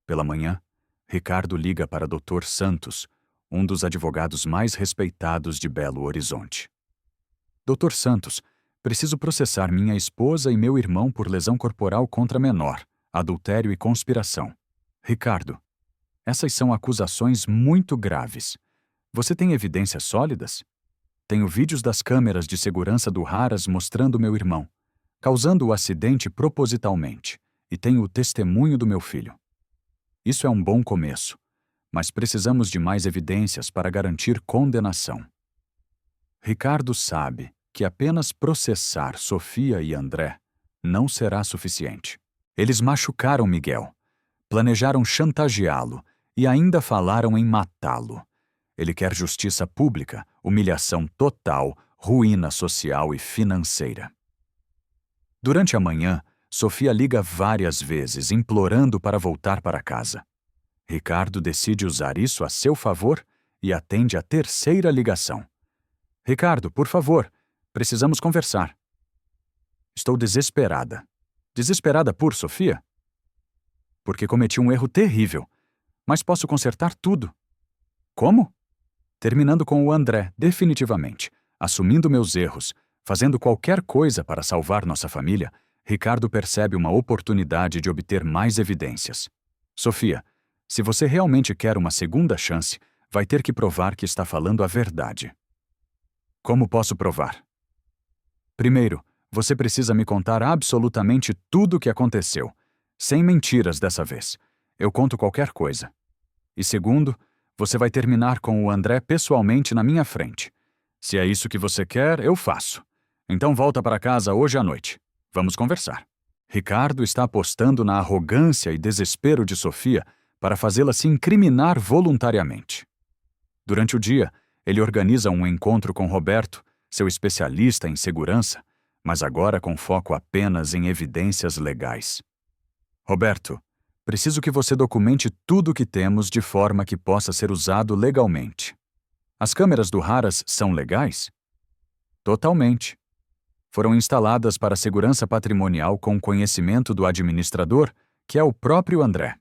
Pela manhã, Ricardo liga para Dr. Santos, um dos advogados mais respeitados de Belo Horizonte. Dr. Santos, preciso processar minha esposa e meu irmão por lesão corporal contra menor, adultério e conspiração. Ricardo, essas são acusações muito graves. Você tem evidências sólidas? Tenho vídeos das câmeras de segurança do Haras mostrando meu irmão, causando o acidente propositalmente, e tenho o testemunho do meu filho. Isso é um bom começo, mas precisamos de mais evidências para garantir condenação. Ricardo sabe que apenas processar Sofia e André não será suficiente. Eles machucaram Miguel, planejaram chantageá-lo e ainda falaram em matá-lo. Ele quer justiça pública, humilhação total, ruína social e financeira. Durante a manhã, Sofia liga várias vezes, implorando para voltar para casa. Ricardo decide usar isso a seu favor e atende a terceira ligação. Ricardo, por favor, Precisamos conversar. Estou desesperada. Desesperada por Sofia? Porque cometi um erro terrível. Mas posso consertar tudo. Como? Terminando com o André, definitivamente. Assumindo meus erros, fazendo qualquer coisa para salvar nossa família, Ricardo percebe uma oportunidade de obter mais evidências. Sofia, se você realmente quer uma segunda chance, vai ter que provar que está falando a verdade. Como posso provar? Primeiro, você precisa me contar absolutamente tudo o que aconteceu, sem mentiras dessa vez. Eu conto qualquer coisa. E segundo, você vai terminar com o André pessoalmente na minha frente. Se é isso que você quer, eu faço. Então volta para casa hoje à noite. Vamos conversar. Ricardo está apostando na arrogância e desespero de Sofia para fazê-la se incriminar voluntariamente. Durante o dia, ele organiza um encontro com Roberto, seu especialista em segurança, mas agora com foco apenas em evidências legais. Roberto, preciso que você documente tudo o que temos de forma que possa ser usado legalmente. As câmeras do Haras são legais? Totalmente. Foram instaladas para segurança patrimonial com conhecimento do administrador, que é o próprio André.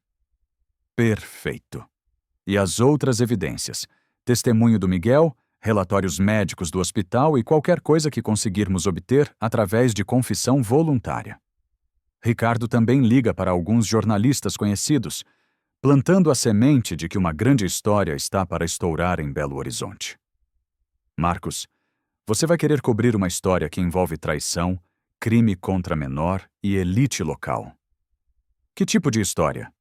Perfeito. E as outras evidências? Testemunho do Miguel, relatórios médicos do hospital e qualquer coisa que conseguirmos obter através de confissão voluntária. Ricardo também liga para alguns jornalistas conhecidos, plantando a semente de que uma grande história está para estourar em Belo Horizonte. Marcos, você vai querer cobrir uma história que envolve traição, crime contra menor e elite local. Que tipo de história?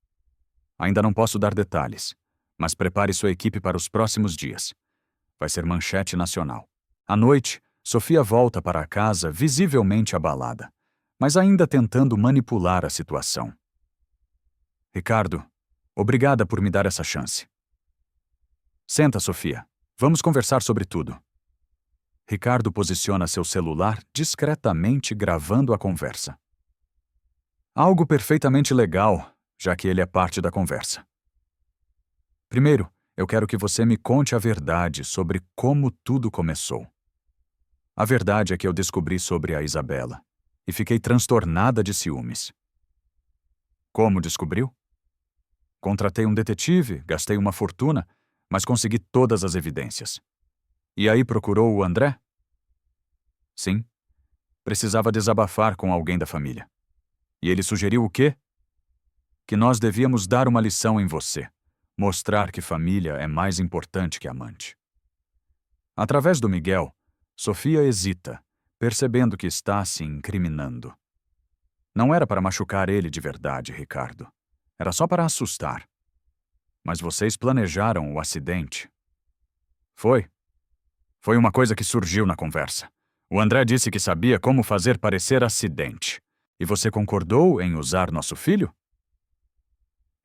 Ainda não posso dar detalhes, mas prepare sua equipe para os próximos dias. Vai ser manchete nacional. À noite, Sofia volta para casa visivelmente abalada, mas ainda tentando manipular a situação. Ricardo, obrigada por me dar essa chance. Senta, Sofia. Vamos conversar sobre tudo. Ricardo posiciona seu celular discretamente gravando a conversa. Algo perfeitamente legal, já que ele é parte da conversa. Primeiro, eu quero que você me conte a verdade sobre como tudo começou. A verdade é que eu descobri sobre a Isabela e fiquei transtornada de ciúmes. Como descobriu? Contratei um detetive, gastei uma fortuna, mas consegui todas as evidências. E aí procurou o André? Sim. Precisava desabafar com alguém da família. E ele sugeriu o quê? Que nós devíamos dar uma lição em você. Mostrar que família é mais importante que amante. Através do Miguel, Sofia hesita, percebendo que está se incriminando. Não era para machucar ele de verdade, Ricardo. Era só para assustar. Mas vocês planejaram o acidente. Foi. Foi uma coisa que surgiu na conversa. O André disse que sabia como fazer parecer acidente. E você concordou em usar nosso filho?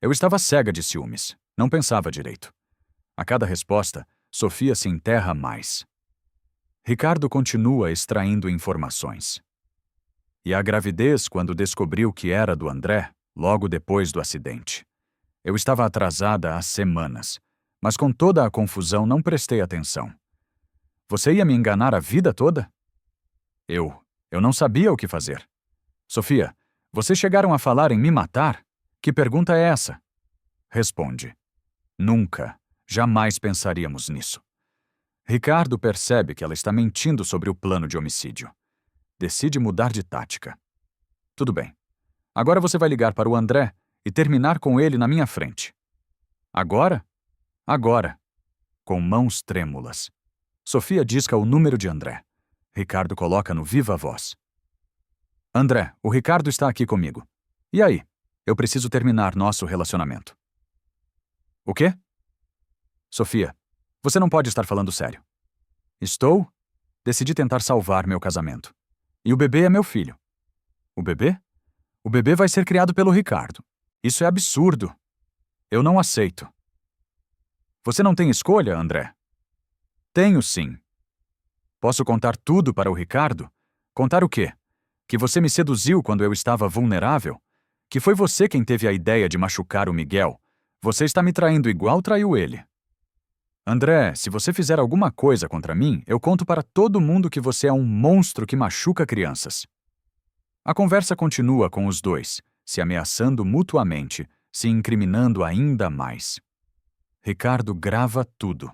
Eu estava cega de ciúmes. Não pensava direito. A cada resposta, Sofia se enterra mais. Ricardo continua extraindo informações. E a gravidez quando descobriu que era do André, logo depois do acidente. Eu estava atrasada há semanas, mas com toda a confusão não prestei atenção. Você ia me enganar a vida toda? Eu não sabia o que fazer. Sofia, vocês chegaram a falar em me matar? Que pergunta é essa? Responde. Nunca, jamais pensaríamos nisso. Ricardo percebe que ela está mentindo sobre o plano de homicídio. Decide mudar de tática. Tudo bem. Agora você vai ligar para o André e terminar com ele na minha frente. Agora? Agora. Com mãos trêmulas. Sofia disca o número de André. Ricardo coloca no viva voz. André, o Ricardo está aqui comigo. E aí? Eu preciso terminar nosso relacionamento. O quê? Sofia, você não pode estar falando sério. Estou? Decidi tentar salvar meu casamento. E o bebê é meu filho. O bebê? O bebê vai ser criado pelo Ricardo. Isso é absurdo. Eu não aceito. Você não tem escolha, André? Tenho sim. Posso contar tudo para o Ricardo? Contar o quê? Que você me seduziu quando eu estava vulnerável? Que foi você quem teve a ideia de machucar o Miguel? Você está me traindo igual traiu ele. André, se você fizer alguma coisa contra mim, eu conto para todo mundo que você é um monstro que machuca crianças. A conversa continua com os dois, se ameaçando mutuamente, se incriminando ainda mais. Ricardo grava tudo.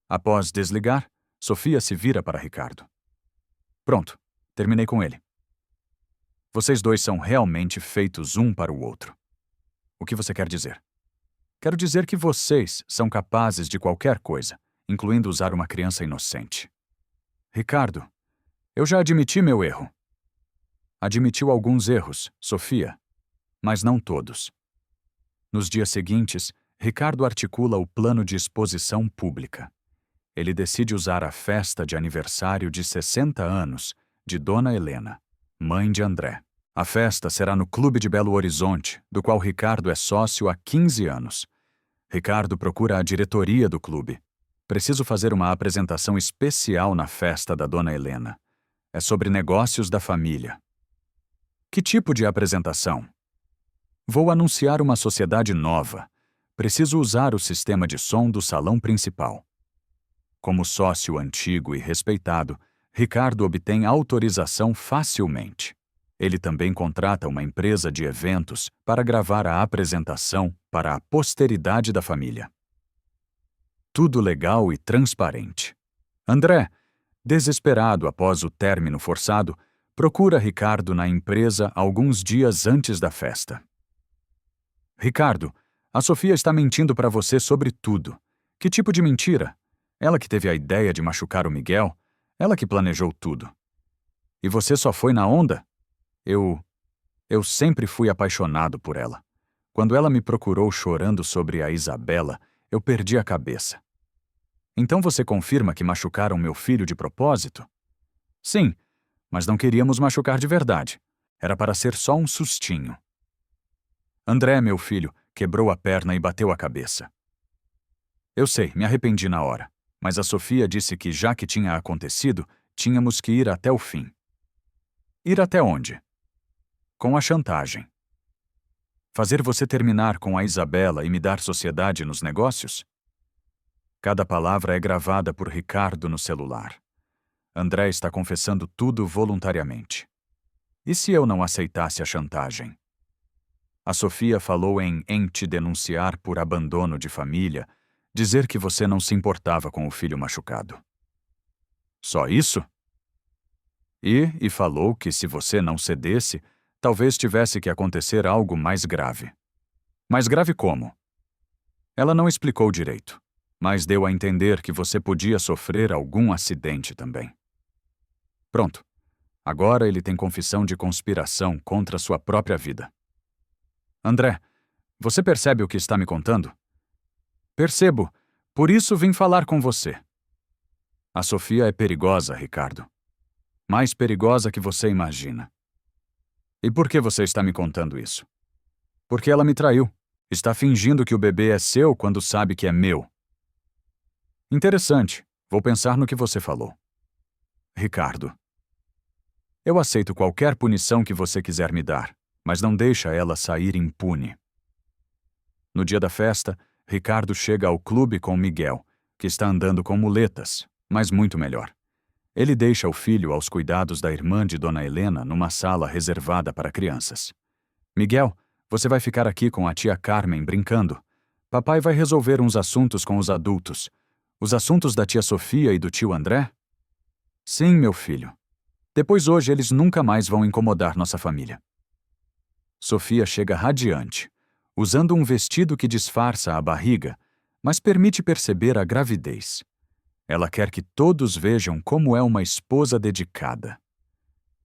Após desligar, Sofia se vira para Ricardo. Pronto, terminei com ele. Vocês dois são realmente feitos um para o outro. O que você quer dizer? Quero dizer que vocês são capazes de qualquer coisa, incluindo usar uma criança inocente. Ricardo, eu já admiti meu erro. Admitiu alguns erros, Sofia, mas não todos. Nos dias seguintes, Ricardo articula o plano de exposição pública. Ele decide usar a festa de aniversário de 60 anos de Dona Helena, mãe de André. A festa será no Clube de Belo Horizonte, do qual Ricardo é sócio há 15 anos. Ricardo procura a diretoria do clube. Preciso fazer uma apresentação especial na festa da Dona Helena. É sobre negócios da família. Que tipo de apresentação? Vou anunciar uma sociedade nova. Preciso usar o sistema de som do salão principal. Como sócio antigo e respeitado, Ricardo obtém autorização facilmente. Ele também contrata uma empresa de eventos para gravar a apresentação para a posteridade da família. Tudo legal e transparente. André, desesperado após o término forçado, procura Ricardo na empresa alguns dias antes da festa. Ricardo, a Sofia está mentindo para você sobre tudo. Que tipo de mentira? Ela que teve a ideia de machucar o Miguel? Ela que planejou tudo. E você só foi na onda? Eu sempre fui apaixonado por ela. Quando ela me procurou chorando sobre a Isabela, eu perdi a cabeça. Então você confirma que machucaram meu filho de propósito? Sim, mas não queríamos machucar de verdade. Era para ser só um sustinho. André, meu filho, quebrou a perna e bateu a cabeça. Eu sei, me arrependi na hora, mas a Sofia disse que, já que tinha acontecido, tínhamos que ir até o fim. Ir até onde? Com a chantagem. Fazer você terminar com a Isabela e me dar sociedade nos negócios? Cada palavra é gravada por Ricardo no celular. André está confessando tudo voluntariamente. E se eu não aceitasse a chantagem? A Sofia falou em te denunciar por abandono de família, dizer que você não se importava com o filho machucado. Só isso? E falou que se você não cedesse, talvez tivesse que acontecer algo mais grave. Mais grave como? Ela não explicou direito, mas deu a entender que você podia sofrer algum acidente também. Pronto. Agora ele tem confissão de conspiração contra sua própria vida. André, você percebe o que está me contando? Percebo. Por isso vim falar com você. A Sofia é perigosa, Ricardo. Mais perigosa que você imagina. E por que você está me contando isso? Porque ela me traiu. Está fingindo que o bebê é seu quando sabe que é meu. Interessante. Vou pensar no que você falou. Ricardo. Eu aceito qualquer punição que você quiser me dar, mas não deixa ela sair impune. No dia da festa, Ricardo chega ao clube com Miguel, que está andando com muletas, mas muito melhor. Ele deixa o filho aos cuidados da irmã de Dona Helena numa sala reservada para crianças. Miguel, você vai ficar aqui com a tia Carmen brincando. Papai vai resolver uns assuntos com os adultos. Os assuntos da tia Sofia e do tio André? Sim, meu filho. Depois hoje eles nunca mais vão incomodar nossa família. Sofia chega radiante, usando um vestido que disfarça a barriga, mas permite perceber a gravidez. Ela quer que todos vejam como é uma esposa dedicada.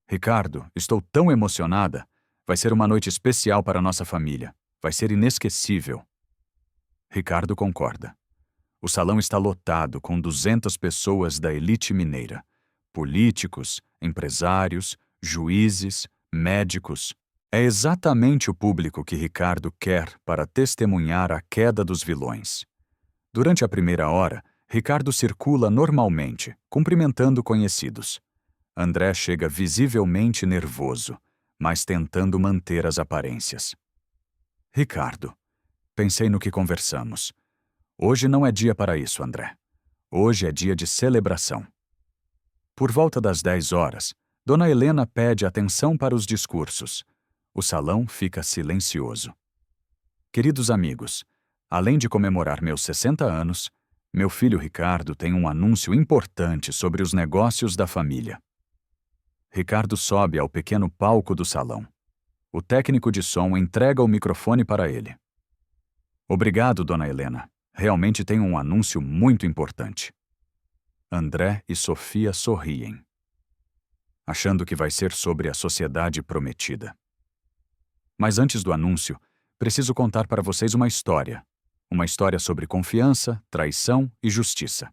Ricardo, estou tão emocionada. Vai ser uma noite especial para nossa família. Vai ser inesquecível. Ricardo concorda. O salão está lotado com 200 pessoas da elite mineira. Políticos, empresários, juízes, médicos. É exatamente o público que Ricardo quer para testemunhar a queda dos vilões. Durante a primeira hora, Ricardo circula normalmente, cumprimentando conhecidos. André chega visivelmente nervoso, mas tentando manter as aparências. Ricardo, pensei no que conversamos. Hoje não é dia para isso, André. Hoje é dia de celebração. Por volta das 10 horas, Dona Helena pede atenção para os discursos. O salão fica silencioso. Queridos amigos, além de comemorar meus 60 anos, meu filho Ricardo tem um anúncio importante sobre os negócios da família. Ricardo sobe ao pequeno palco do salão. O técnico de som entrega o microfone para ele. Obrigado, Dona Helena. Realmente tem um anúncio muito importante. André e Sofia sorriem, achando que vai ser sobre a sociedade prometida. Mas antes do anúncio, preciso contar para vocês uma história. Uma história sobre confiança, traição e justiça.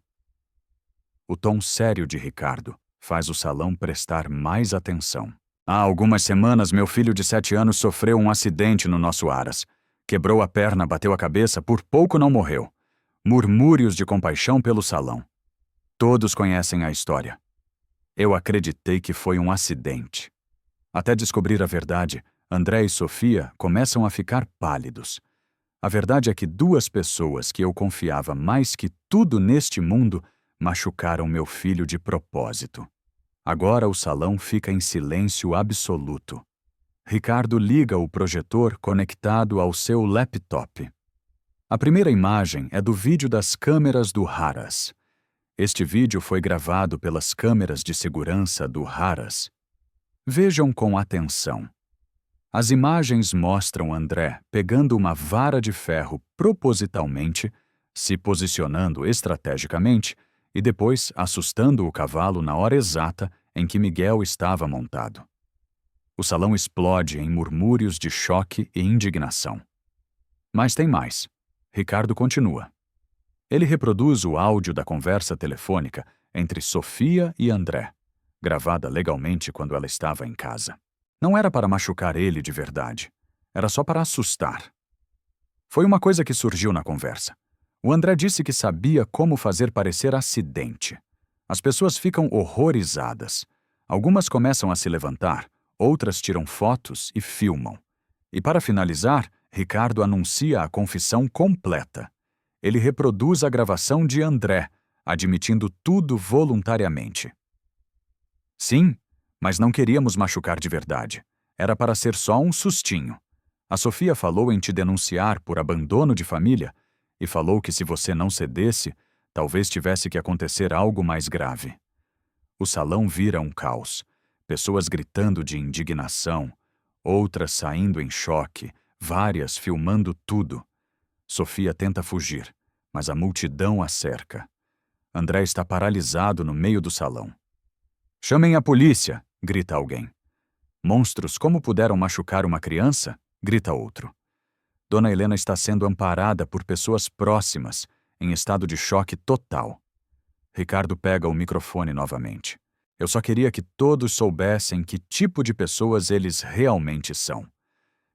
O tom sério de Ricardo faz o salão prestar mais atenção. Há algumas semanas, meu filho de 7 anos sofreu um acidente no nosso Aras. Quebrou a perna, bateu a cabeça, por pouco não morreu. Murmúrios de compaixão pelo salão. Todos conhecem a história. Eu acreditei que foi um acidente. Até descobrir a verdade, André e Sofia começam a ficar pálidos. A verdade é que 2 pessoas que eu confiava mais que tudo neste mundo machucaram meu filho de propósito. Agora o salão fica em silêncio absoluto. Ricardo liga o projetor conectado ao seu laptop. A primeira imagem é do vídeo das câmeras do Haras. Este vídeo foi gravado pelas câmeras de segurança do Haras. Vejam com atenção. As imagens mostram André pegando uma vara de ferro propositalmente, se posicionando estrategicamente e depois assustando o cavalo na hora exata em que Miguel estava montado. O salão explode em murmúrios de choque e indignação. Mas tem mais. Ricardo continua. Ele reproduz o áudio da conversa telefônica entre Sofia e André, gravada legalmente quando ela estava em casa. Não era para machucar ele de verdade. Era só para assustar. Foi uma coisa que surgiu na conversa. O André disse que sabia como fazer parecer acidente. As pessoas ficam horrorizadas. Algumas começam a se levantar, outras tiram fotos e filmam. E para finalizar, Ricardo anuncia a confissão completa. Ele reproduz a gravação de André, admitindo tudo voluntariamente. Sim, mas não queríamos machucar de verdade. Era para ser só um sustinho. A Sofia falou em te denunciar por abandono de família e falou que se você não cedesse, talvez tivesse que acontecer algo mais grave. O salão vira um caos. Pessoas gritando de indignação, outras saindo em choque, várias filmando tudo. Sofia tenta fugir, mas a multidão a cerca. André está paralisado no meio do salão. Chamem a polícia! Grita alguém. Monstros, como puderam machucar uma criança? Grita outro. Dona Helena está sendo amparada por pessoas próximas, em estado de choque total. Ricardo pega o microfone novamente. Eu só queria que todos soubessem que tipo de pessoas eles realmente são.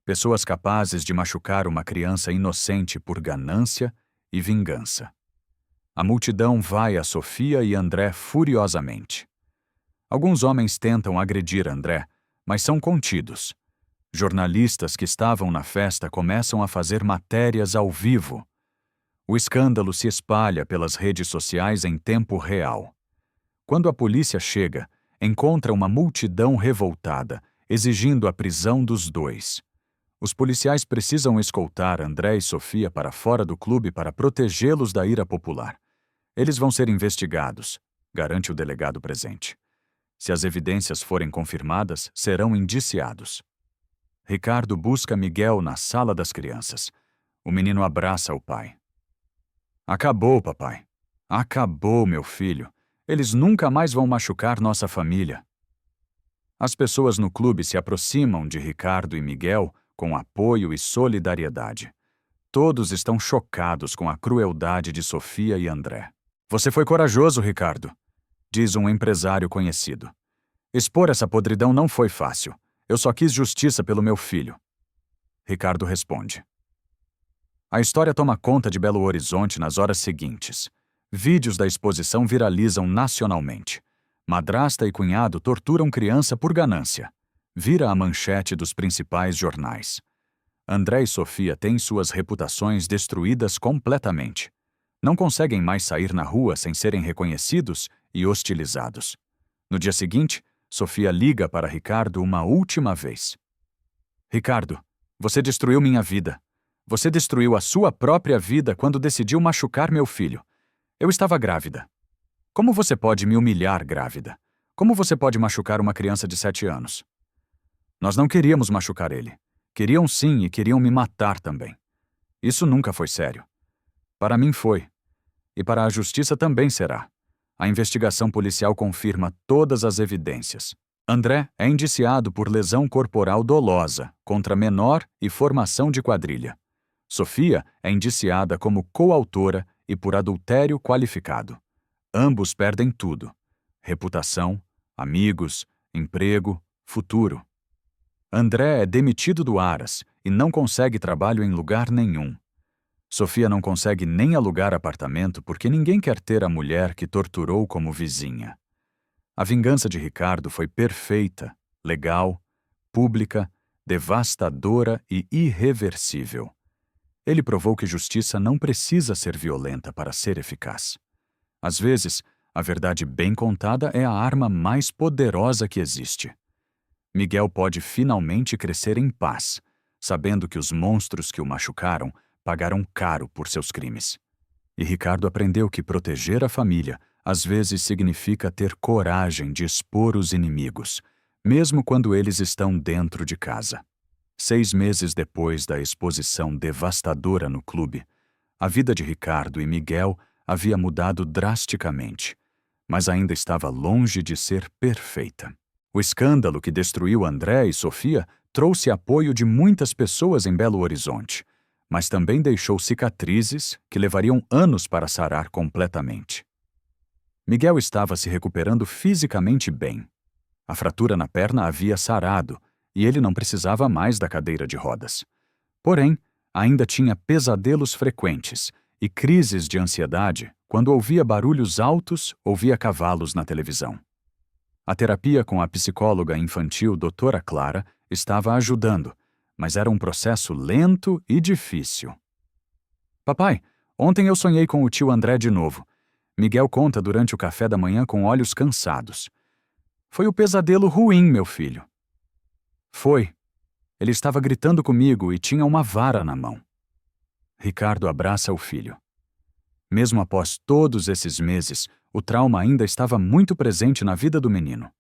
Pessoas capazes de machucar uma criança inocente por ganância e vingança. A multidão vai a Sofia e André furiosamente. Alguns homens tentam agredir André, mas são contidos. Jornalistas que estavam na festa começam a fazer matérias ao vivo. O escândalo se espalha pelas redes sociais em tempo real. Quando a polícia chega, encontra uma multidão revoltada, exigindo a prisão dos 2. Os policiais precisam escoltar André e Sofia para fora do clube para protegê-los da ira popular. Eles vão ser investigados, garante o delegado presente. Se as evidências forem confirmadas, serão indiciados. Ricardo busca Miguel na sala das crianças. O menino abraça o pai. Acabou, papai. Acabou, meu filho. Eles nunca mais vão machucar nossa família. As pessoas no clube se aproximam de Ricardo e Miguel com apoio e solidariedade. Todos estão chocados com a crueldade de Sofia e André. Você foi corajoso, Ricardo, diz um empresário conhecido. Expor essa podridão não foi fácil. Eu só quis justiça pelo meu filho. Ricardo responde. A história toma conta de Belo Horizonte nas horas seguintes. Vídeos da exposição viralizam nacionalmente. Madrasta e cunhado torturam criança por ganância. Vira a manchete dos principais jornais. André e Sofia têm suas reputações destruídas completamente. Não conseguem mais sair na rua sem serem reconhecidos e hostilizados. No dia seguinte, Sofia liga para Ricardo uma última vez. Ricardo, você destruiu minha vida. Você destruiu a sua própria vida quando decidiu machucar meu filho. Eu estava grávida. Como você pode me humilhar grávida? Como você pode machucar uma criança de 7 anos? Nós não queríamos machucar ele. Queriam sim e queriam me matar também. Isso nunca foi sério. Para mim foi. E para a justiça também será. A investigação policial confirma todas as evidências. André é indiciado por lesão corporal dolosa contra menor e formação de quadrilha. Sofia é indiciada como coautora e por adultério qualificado. Ambos perdem tudo: reputação, amigos, emprego, futuro. André é demitido do Aras e não consegue trabalho em lugar nenhum. Sofia não consegue nem alugar apartamento porque ninguém quer ter a mulher que torturou como vizinha. A vingança de Ricardo foi perfeita, legal, pública, devastadora e irreversível. Ele provou que justiça não precisa ser violenta para ser eficaz. Às vezes, a verdade bem contada é a arma mais poderosa que existe. Miguel pode finalmente crescer em paz, sabendo que os monstros que o machucaram pagaram caro por seus crimes. E Ricardo aprendeu que proteger a família às vezes significa ter coragem de expor os inimigos, mesmo quando eles estão dentro de casa. 6 meses depois da exposição devastadora no clube, a vida de Ricardo e Miguel havia mudado drasticamente, mas ainda estava longe de ser perfeita. O escândalo que destruiu André e Sofia trouxe apoio de muitas pessoas em Belo Horizonte, mas também deixou cicatrizes que levariam anos para sarar completamente. Miguel estava se recuperando fisicamente bem. A fratura na perna havia sarado e ele não precisava mais da cadeira de rodas. Porém, ainda tinha pesadelos frequentes e crises de ansiedade quando ouvia barulhos altos ou via cavalos na televisão. A terapia com a psicóloga infantil Doutora Clara estava ajudando, mas era um processo lento e difícil. Papai, ontem eu sonhei com o tio André de novo. Miguel conta durante o café da manhã com olhos cansados. Foi o pesadelo ruim, meu filho. Foi. Ele estava gritando comigo e tinha uma vara na mão. Ricardo abraça o filho. Mesmo após todos esses meses, o trauma ainda estava muito presente na vida do menino.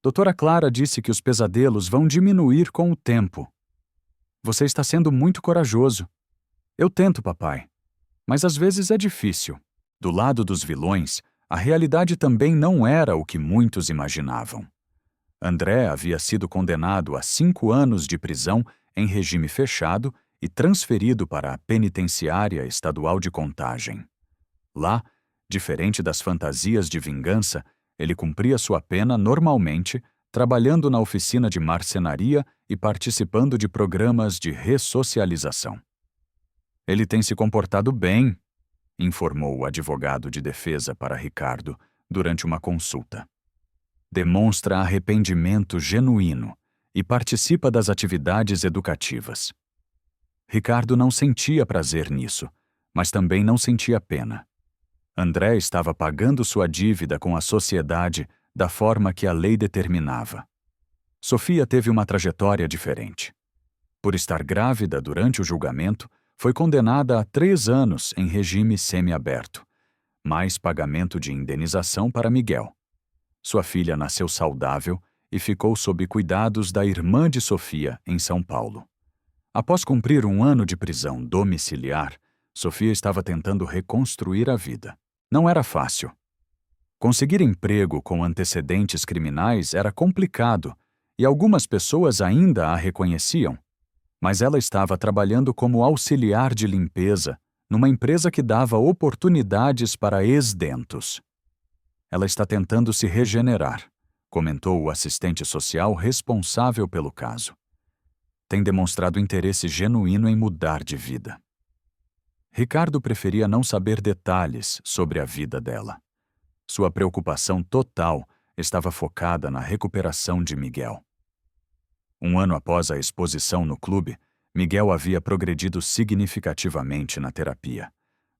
Doutora Clara disse que os pesadelos vão diminuir com o tempo. Você está sendo muito corajoso. Eu tento, papai. Mas às vezes é difícil. Do lado dos vilões, a realidade também não era o que muitos imaginavam. André havia sido condenado a 5 anos de prisão em regime fechado e transferido para a penitenciária estadual de Contagem. Lá, diferente das fantasias de vingança, ele cumpria sua pena normalmente, trabalhando na oficina de marcenaria e participando de programas de ressocialização. Ele tem se comportado bem, informou o advogado de defesa para Ricardo durante uma consulta. Demonstra arrependimento genuíno e participa das atividades educativas. Ricardo não sentia prazer nisso, mas também não sentia pena. André estava pagando sua dívida com a sociedade da forma que a lei determinava. Sofia teve uma trajetória diferente. Por estar grávida durante o julgamento, foi condenada a 3 anos em regime semiaberto, mais pagamento de indenização para Miguel. Sua filha nasceu saudável e ficou sob cuidados da irmã de Sofia, em São Paulo. Após cumprir 1 ano de prisão domiciliar, Sofia estava tentando reconstruir a vida. Não era fácil. Conseguir emprego com antecedentes criminais era complicado e algumas pessoas ainda a reconheciam. Mas ela estava trabalhando como auxiliar de limpeza numa empresa que dava oportunidades para ex-dentos. Ela está tentando se regenerar, comentou o assistente social responsável pelo caso. Tem demonstrado interesse genuíno em mudar de vida. Ricardo preferia não saber detalhes sobre a vida dela. Sua preocupação total estava focada na recuperação de Miguel. 1 ano após a exposição no clube, Miguel havia progredido significativamente na terapia,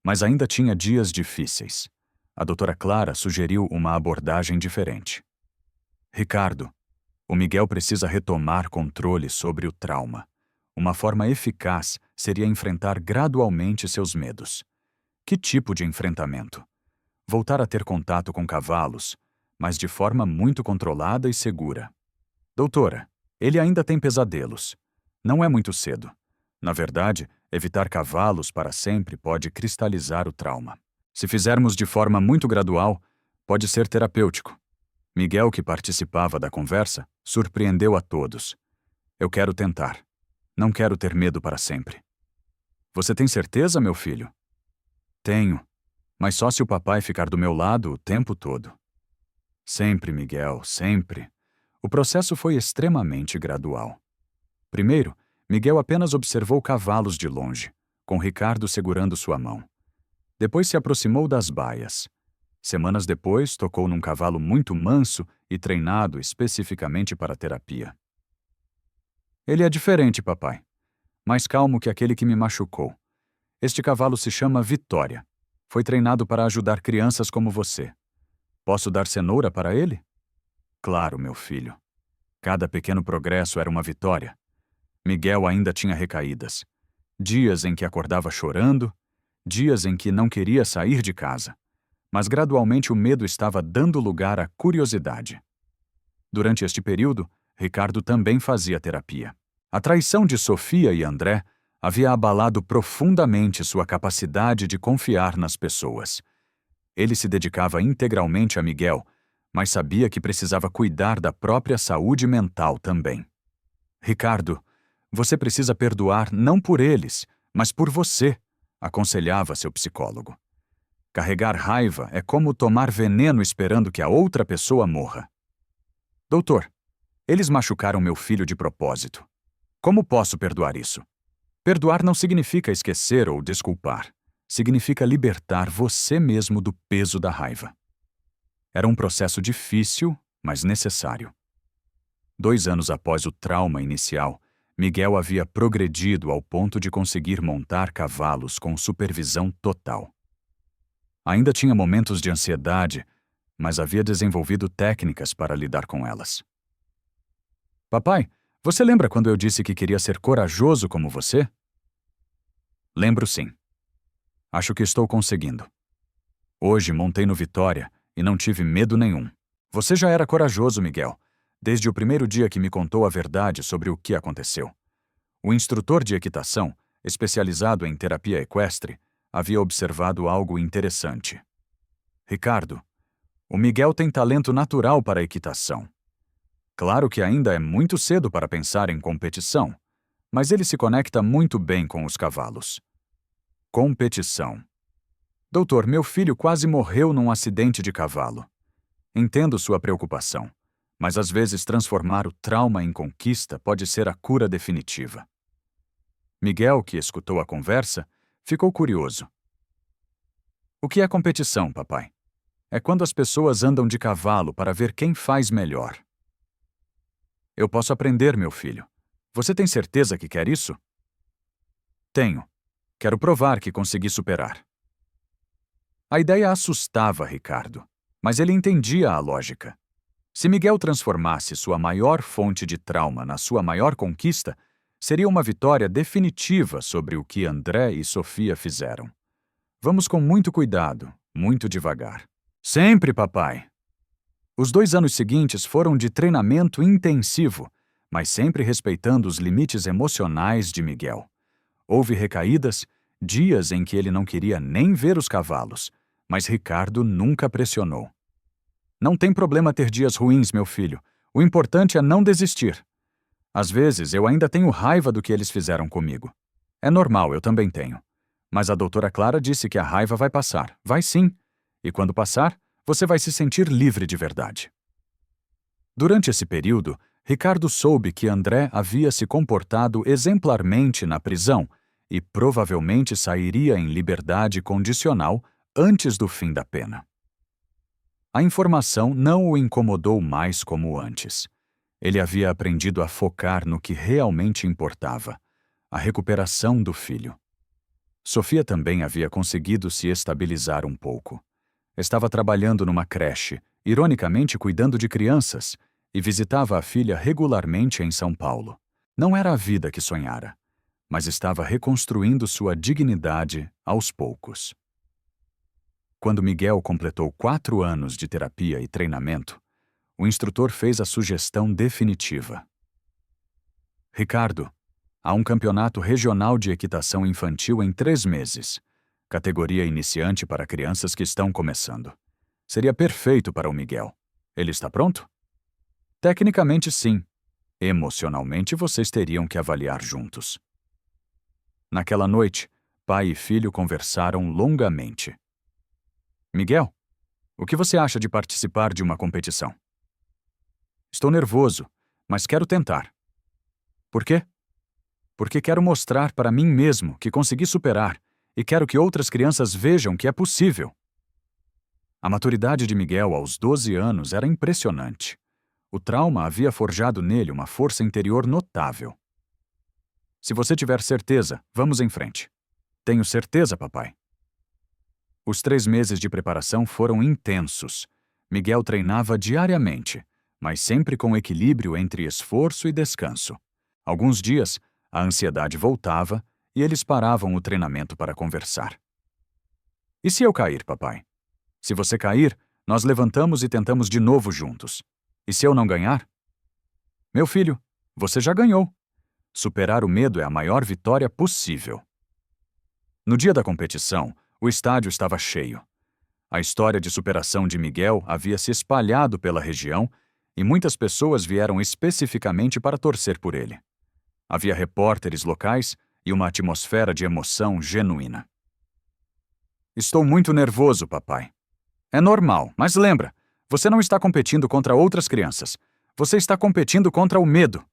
Mas ainda tinha dias difíceis. A doutora Clara sugeriu uma abordagem diferente. Ricardo, o Miguel precisa retomar controle sobre o trauma. Uma forma eficaz seria enfrentar gradualmente seus medos. Que tipo de enfrentamento? Voltar a ter contato com cavalos, mas de forma muito controlada e segura. Doutora, ele ainda tem pesadelos. Não é muito cedo. Na verdade, evitar cavalos para sempre pode cristalizar o trauma. Se fizermos de forma muito gradual, pode ser terapêutico. Miguel, que participava da conversa, surpreendeu a todos. Eu quero tentar. Não quero ter medo para sempre. Você tem certeza, meu filho? Tenho, mas só se o papai ficar do meu lado o tempo todo. Sempre, Miguel, sempre. O processo foi extremamente gradual. Primeiro, Miguel apenas observou cavalos de longe, com Ricardo segurando sua mão. Depois se aproximou das baias. Semanas depois, tocou num cavalo muito manso e treinado especificamente para a terapia. Ele é diferente, papai. Mais calmo que aquele que me machucou. Este cavalo se chama Vitória. Foi treinado para ajudar crianças como você. Posso dar cenoura para ele? Claro, meu filho. Cada pequeno progresso era uma vitória. Miguel ainda tinha recaídas. Dias em que acordava chorando, dias em que não queria sair de casa. Mas gradualmente o medo estava dando lugar à curiosidade. Durante este período, Ricardo também fazia terapia. A traição de Sofia e André havia abalado profundamente sua capacidade de confiar nas pessoas. Ele se dedicava integralmente a Miguel, mas sabia que precisava cuidar da própria saúde mental também. Ricardo, você precisa perdoar não por eles, mas por você, aconselhava seu psicólogo. Carregar raiva é como tomar veneno esperando que a outra pessoa morra. Doutor, eles machucaram meu filho de propósito. Como posso perdoar isso? Perdoar não significa esquecer ou desculpar. Significa libertar você mesmo do peso da raiva. Era um processo difícil, mas necessário. 2 anos após o trauma inicial, Miguel havia progredido ao ponto de conseguir montar cavalos com supervisão total. Ainda tinha momentos de ansiedade, mas havia desenvolvido técnicas para lidar com elas. Papai, você lembra quando eu disse que queria ser corajoso como você? Lembro sim. Acho que estou conseguindo. Hoje montei no Vitória e não tive medo nenhum. Você já era corajoso, Miguel, desde o primeiro dia que me contou a verdade sobre o que aconteceu. O instrutor de equitação, especializado em terapia equestre, havia observado algo interessante. Ricardo, o Miguel tem talento natural para a equitação. Claro que ainda é muito cedo para pensar em competição, mas ele se conecta muito bem com os cavalos. Competição. Doutor, meu filho quase morreu num acidente de cavalo. Entendo sua preocupação, mas às vezes transformar o trauma em conquista pode ser a cura definitiva. Miguel, que escutou a conversa, ficou curioso. O que é competição, papai? É quando as pessoas andam de cavalo para ver quem faz melhor. Eu posso aprender, meu filho. Você tem certeza que quer isso? Tenho. Quero provar que consegui superar. A ideia assustava Ricardo, mas ele entendia a lógica. Se Miguel transformasse sua maior fonte de trauma na sua maior conquista, seria uma vitória definitiva sobre o que André e Sofia fizeram. Vamos com muito cuidado, muito devagar. Sempre, papai! Os 2 anos seguintes foram de treinamento intensivo, mas sempre respeitando os limites emocionais de Miguel. Houve recaídas, dias em que ele não queria nem ver os cavalos, mas Ricardo nunca pressionou. Não tem problema ter dias ruins, meu filho. O importante é não desistir. Às vezes, eu ainda tenho raiva do que eles fizeram comigo. É normal, eu também tenho. Mas a doutora Clara disse que a raiva vai passar. Vai sim. E quando passar, você vai se sentir livre de verdade. Durante esse período, Ricardo soube que André havia se comportado exemplarmente na prisão e provavelmente sairia em liberdade condicional antes do fim da pena. A informação não o incomodou mais como antes. Ele havia aprendido a focar no que realmente importava, a recuperação do filho. Sofia também havia conseguido se estabilizar um pouco. Estava trabalhando numa creche, ironicamente cuidando de crianças, e visitava a filha regularmente em São Paulo. Não era a vida que sonhara, mas estava reconstruindo sua dignidade aos poucos. Quando Miguel completou 4 anos de terapia e treinamento, o instrutor fez a sugestão definitiva. Ricardo, há um campeonato regional de equitação infantil em 3 meses, categoria iniciante para crianças que estão começando. Seria perfeito para o Miguel. Ele está pronto? Tecnicamente, sim. Emocionalmente, vocês teriam que avaliar juntos. Naquela noite, pai e filho conversaram longamente. Miguel, o que você acha de participar de uma competição? Estou nervoso, mas quero tentar. Por quê? Porque quero mostrar para mim mesmo que consegui superar e quero que outras crianças vejam que é possível. A maturidade de Miguel aos 12 anos era impressionante. O trauma havia forjado nele uma força interior notável. Se você tiver certeza, vamos em frente. Tenho certeza, papai. Os 3 meses de preparação foram intensos. Miguel treinava diariamente, mas sempre com equilíbrio entre esforço e descanso. Alguns dias, a ansiedade voltava e eles paravam o treinamento para conversar. E se eu cair, papai? Se você cair, nós levantamos e tentamos de novo juntos. E se eu não ganhar? Meu filho, você já ganhou. Superar o medo é a maior vitória possível. No dia da competição, o estádio estava cheio. A história de superação de Miguel havia se espalhado pela região e muitas pessoas vieram especificamente para torcer por ele. Havia repórteres locais e uma atmosfera de emoção genuína. Estou muito nervoso, papai. É normal, mas lembra, você não está competindo contra outras crianças. Você está competindo contra o medo.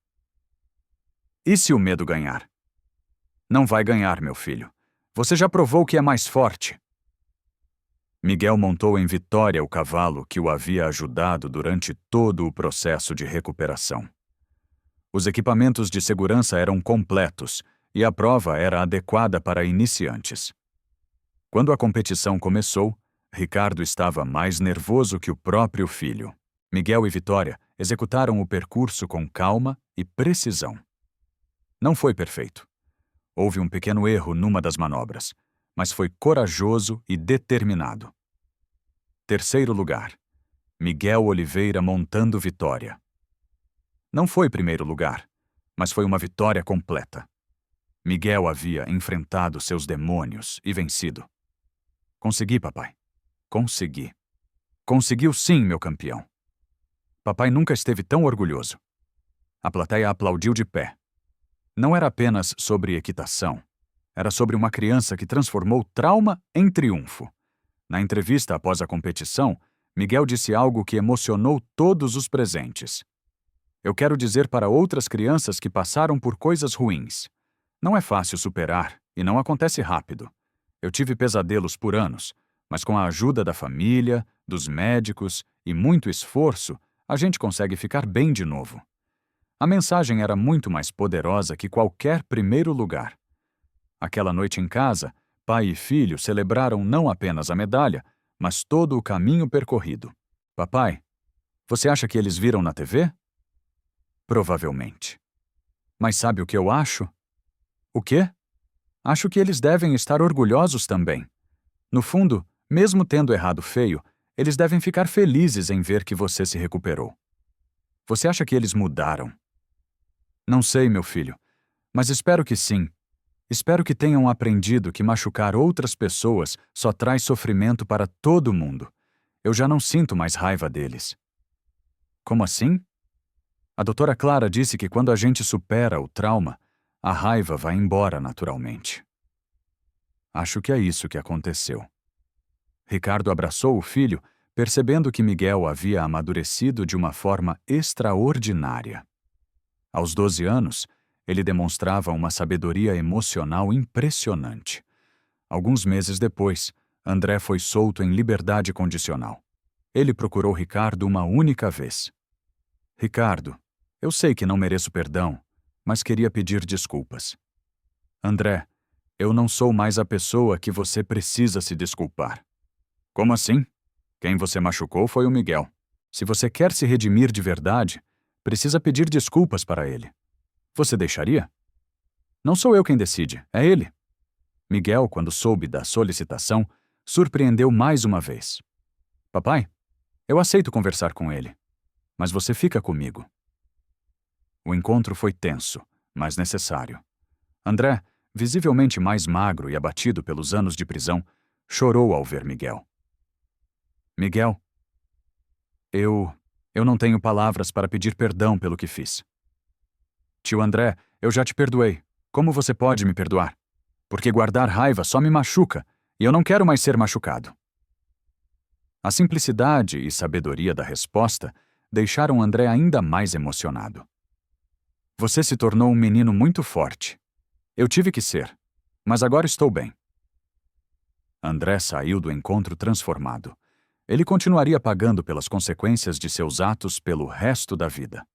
E se o medo ganhar? Não vai ganhar, meu filho. Você já provou que é mais forte. Miguel montou em Vitória o cavalo que o havia ajudado durante todo o processo de recuperação. Os equipamentos de segurança eram completos e a prova era adequada para iniciantes. Quando a competição começou, Ricardo estava mais nervoso que o próprio filho. Miguel e Vitória executaram o percurso com calma e precisão. Não foi perfeito. Houve um pequeno erro numa das manobras, mas foi corajoso e determinado. 3º lugar. Miguel Oliveira montando Vitória. Não foi 1º lugar, mas foi uma vitória completa. Miguel havia enfrentado seus demônios e vencido. Consegui, papai. Consegui. Conseguiu sim, meu campeão. Papai nunca esteve tão orgulhoso. A plateia aplaudiu de pé. Não era apenas sobre equitação. Era sobre uma criança que transformou trauma em triunfo. Na entrevista após a competição, Miguel disse algo que emocionou todos os presentes. Eu quero dizer para outras crianças que passaram por coisas ruins. Não é fácil superar e não acontece rápido. Eu tive pesadelos por anos, mas com a ajuda da família, dos médicos e muito esforço, a gente consegue ficar bem de novo. A mensagem era muito mais poderosa que qualquer 1º lugar. Aquela noite em casa, pai e filho celebraram não apenas a medalha, mas todo o caminho percorrido. Papai, você acha que eles viram na TV? Provavelmente. Mas sabe o que eu acho? O quê? Acho que eles devem estar orgulhosos também. No fundo, mesmo tendo errado feio, eles devem ficar felizes em ver que você se recuperou. Você acha que eles mudaram? Não sei, meu filho, mas espero que sim. Espero que tenham aprendido que machucar outras pessoas só traz sofrimento para todo mundo. Eu já não sinto mais raiva deles. Como assim? A doutora Clara disse que quando a gente supera o trauma, a raiva vai embora naturalmente. Acho que é isso que aconteceu. Ricardo abraçou o filho, percebendo que Miguel havia amadurecido de uma forma extraordinária. Aos 12 anos, ele demonstrava uma sabedoria emocional impressionante. Alguns meses depois, André foi solto em liberdade condicional. Ele procurou Ricardo uma única vez. Ricardo, eu sei que não mereço perdão, mas queria pedir desculpas. André, Eu não sou mais a pessoa que você precisa se desculpar. Como assim? Quem você machucou foi o Miguel. Se você quer se redimir de verdade, precisa pedir desculpas para ele. Você deixaria? Não sou eu quem decide, é ele. Miguel, quando soube da solicitação, surpreendeu mais uma vez. Papai, eu aceito conversar com ele, mas você fica comigo. O encontro foi tenso, mas necessário. André, visivelmente mais magro e abatido pelos anos de prisão, chorou ao ver Miguel. Miguel, eu não tenho palavras para pedir perdão pelo que fiz. Tio André, eu já te perdoei. Como você pode me perdoar? Porque guardar raiva só me machuca, e eu não quero mais ser machucado. A simplicidade e sabedoria da resposta deixaram André ainda mais emocionado. Você se tornou um menino muito forte. Eu tive que ser, mas agora estou bem. André saiu do encontro transformado. Ele continuaria pagando pelas consequências de seus atos pelo resto da vida.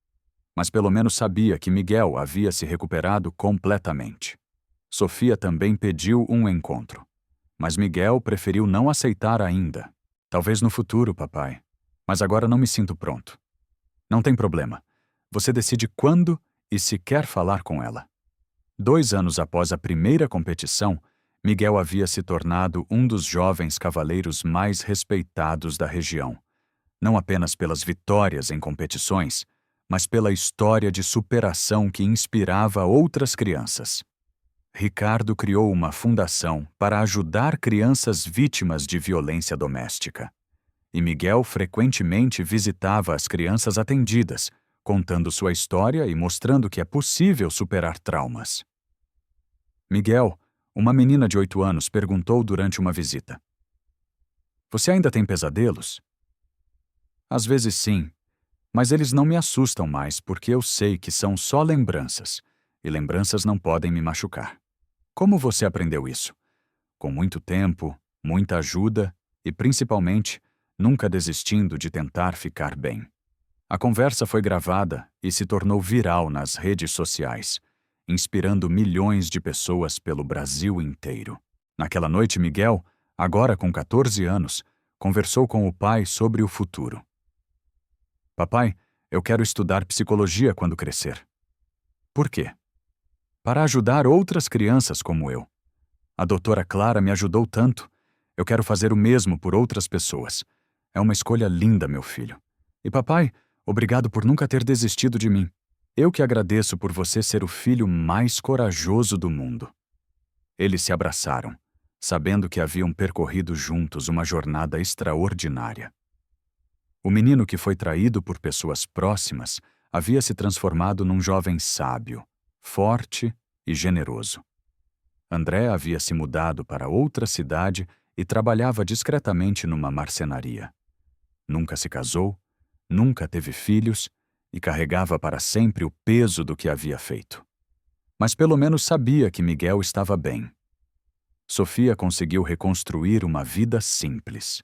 Mas pelo menos sabia que Miguel havia se recuperado completamente. Sofia também pediu um encontro. Mas Miguel preferiu não aceitar ainda. Talvez no futuro, papai. Mas agora não me sinto pronto. Não tem problema. Você decide quando e se quer falar com ela. 2 anos após a primeira competição, Miguel havia se tornado um dos jovens cavaleiros mais respeitados da região. Não apenas pelas vitórias em competições, mas pela história de superação que inspirava outras crianças. Ricardo criou uma fundação para ajudar crianças vítimas de violência doméstica. E Miguel frequentemente visitava as crianças atendidas, contando sua história e mostrando que é possível superar traumas. Miguel, uma menina de 8 anos, perguntou durante uma visita: Você ainda tem pesadelos? Às vezes sim, mas eles não me assustam mais porque eu sei que são só lembranças, e lembranças não podem me machucar. Como você aprendeu isso? Com muito tempo, muita ajuda e, principalmente, nunca desistindo de tentar ficar bem. A conversa foi gravada e se tornou viral nas redes sociais, inspirando milhões de pessoas pelo Brasil inteiro. Naquela noite, Miguel, agora com 14 anos, conversou com o pai sobre o futuro. Papai, eu quero estudar psicologia quando crescer. Por quê? Para ajudar outras crianças como eu. A doutora Clara me ajudou tanto. Eu quero fazer o mesmo por outras pessoas. É uma escolha linda, meu filho. E papai, obrigado por nunca ter desistido de mim. Eu que agradeço por você ser o filho mais corajoso do mundo. Eles se abraçaram, sabendo que haviam percorrido juntos uma jornada extraordinária. O menino que foi traído por pessoas próximas havia se transformado num jovem sábio, forte e generoso. André havia se mudado para outra cidade e trabalhava discretamente numa marcenaria. Nunca se casou, nunca teve filhos e carregava para sempre o peso do que havia feito. Mas pelo menos sabia que Miguel estava bem. Sofia conseguiu reconstruir uma vida simples.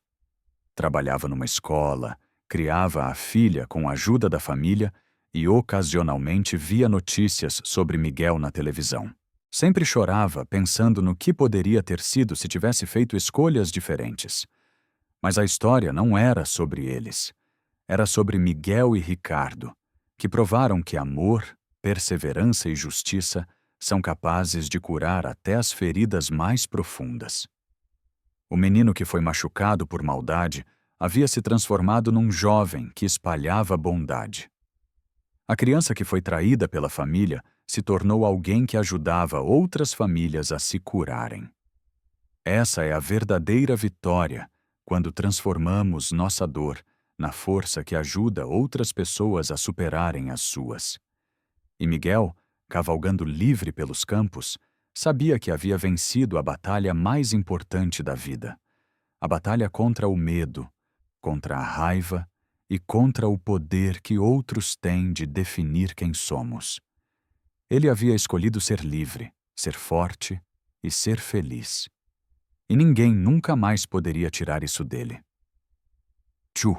Trabalhava numa escola, criava a filha com a ajuda da família e ocasionalmente via notícias sobre Miguel na televisão. Sempre chorava pensando no que poderia ter sido se tivesse feito escolhas diferentes. Mas a história não era sobre eles. Era sobre Miguel e Ricardo, que provaram que amor, perseverança e justiça são capazes de curar até as feridas mais profundas. O menino que foi machucado por maldade havia se transformado num jovem que espalhava bondade. A criança que foi traída pela família se tornou alguém que ajudava outras famílias a se curarem. Essa é a verdadeira vitória, quando transformamos nossa dor na força que ajuda outras pessoas a superarem as suas. E Miguel, cavalgando livre pelos campos, sabia que havia vencido a batalha mais importante da vida, a batalha contra o medo, contra a raiva e contra o poder que outros têm de definir quem somos. Ele havia escolhido ser livre, ser forte e ser feliz. E ninguém nunca mais poderia tirar isso dele. Tchu.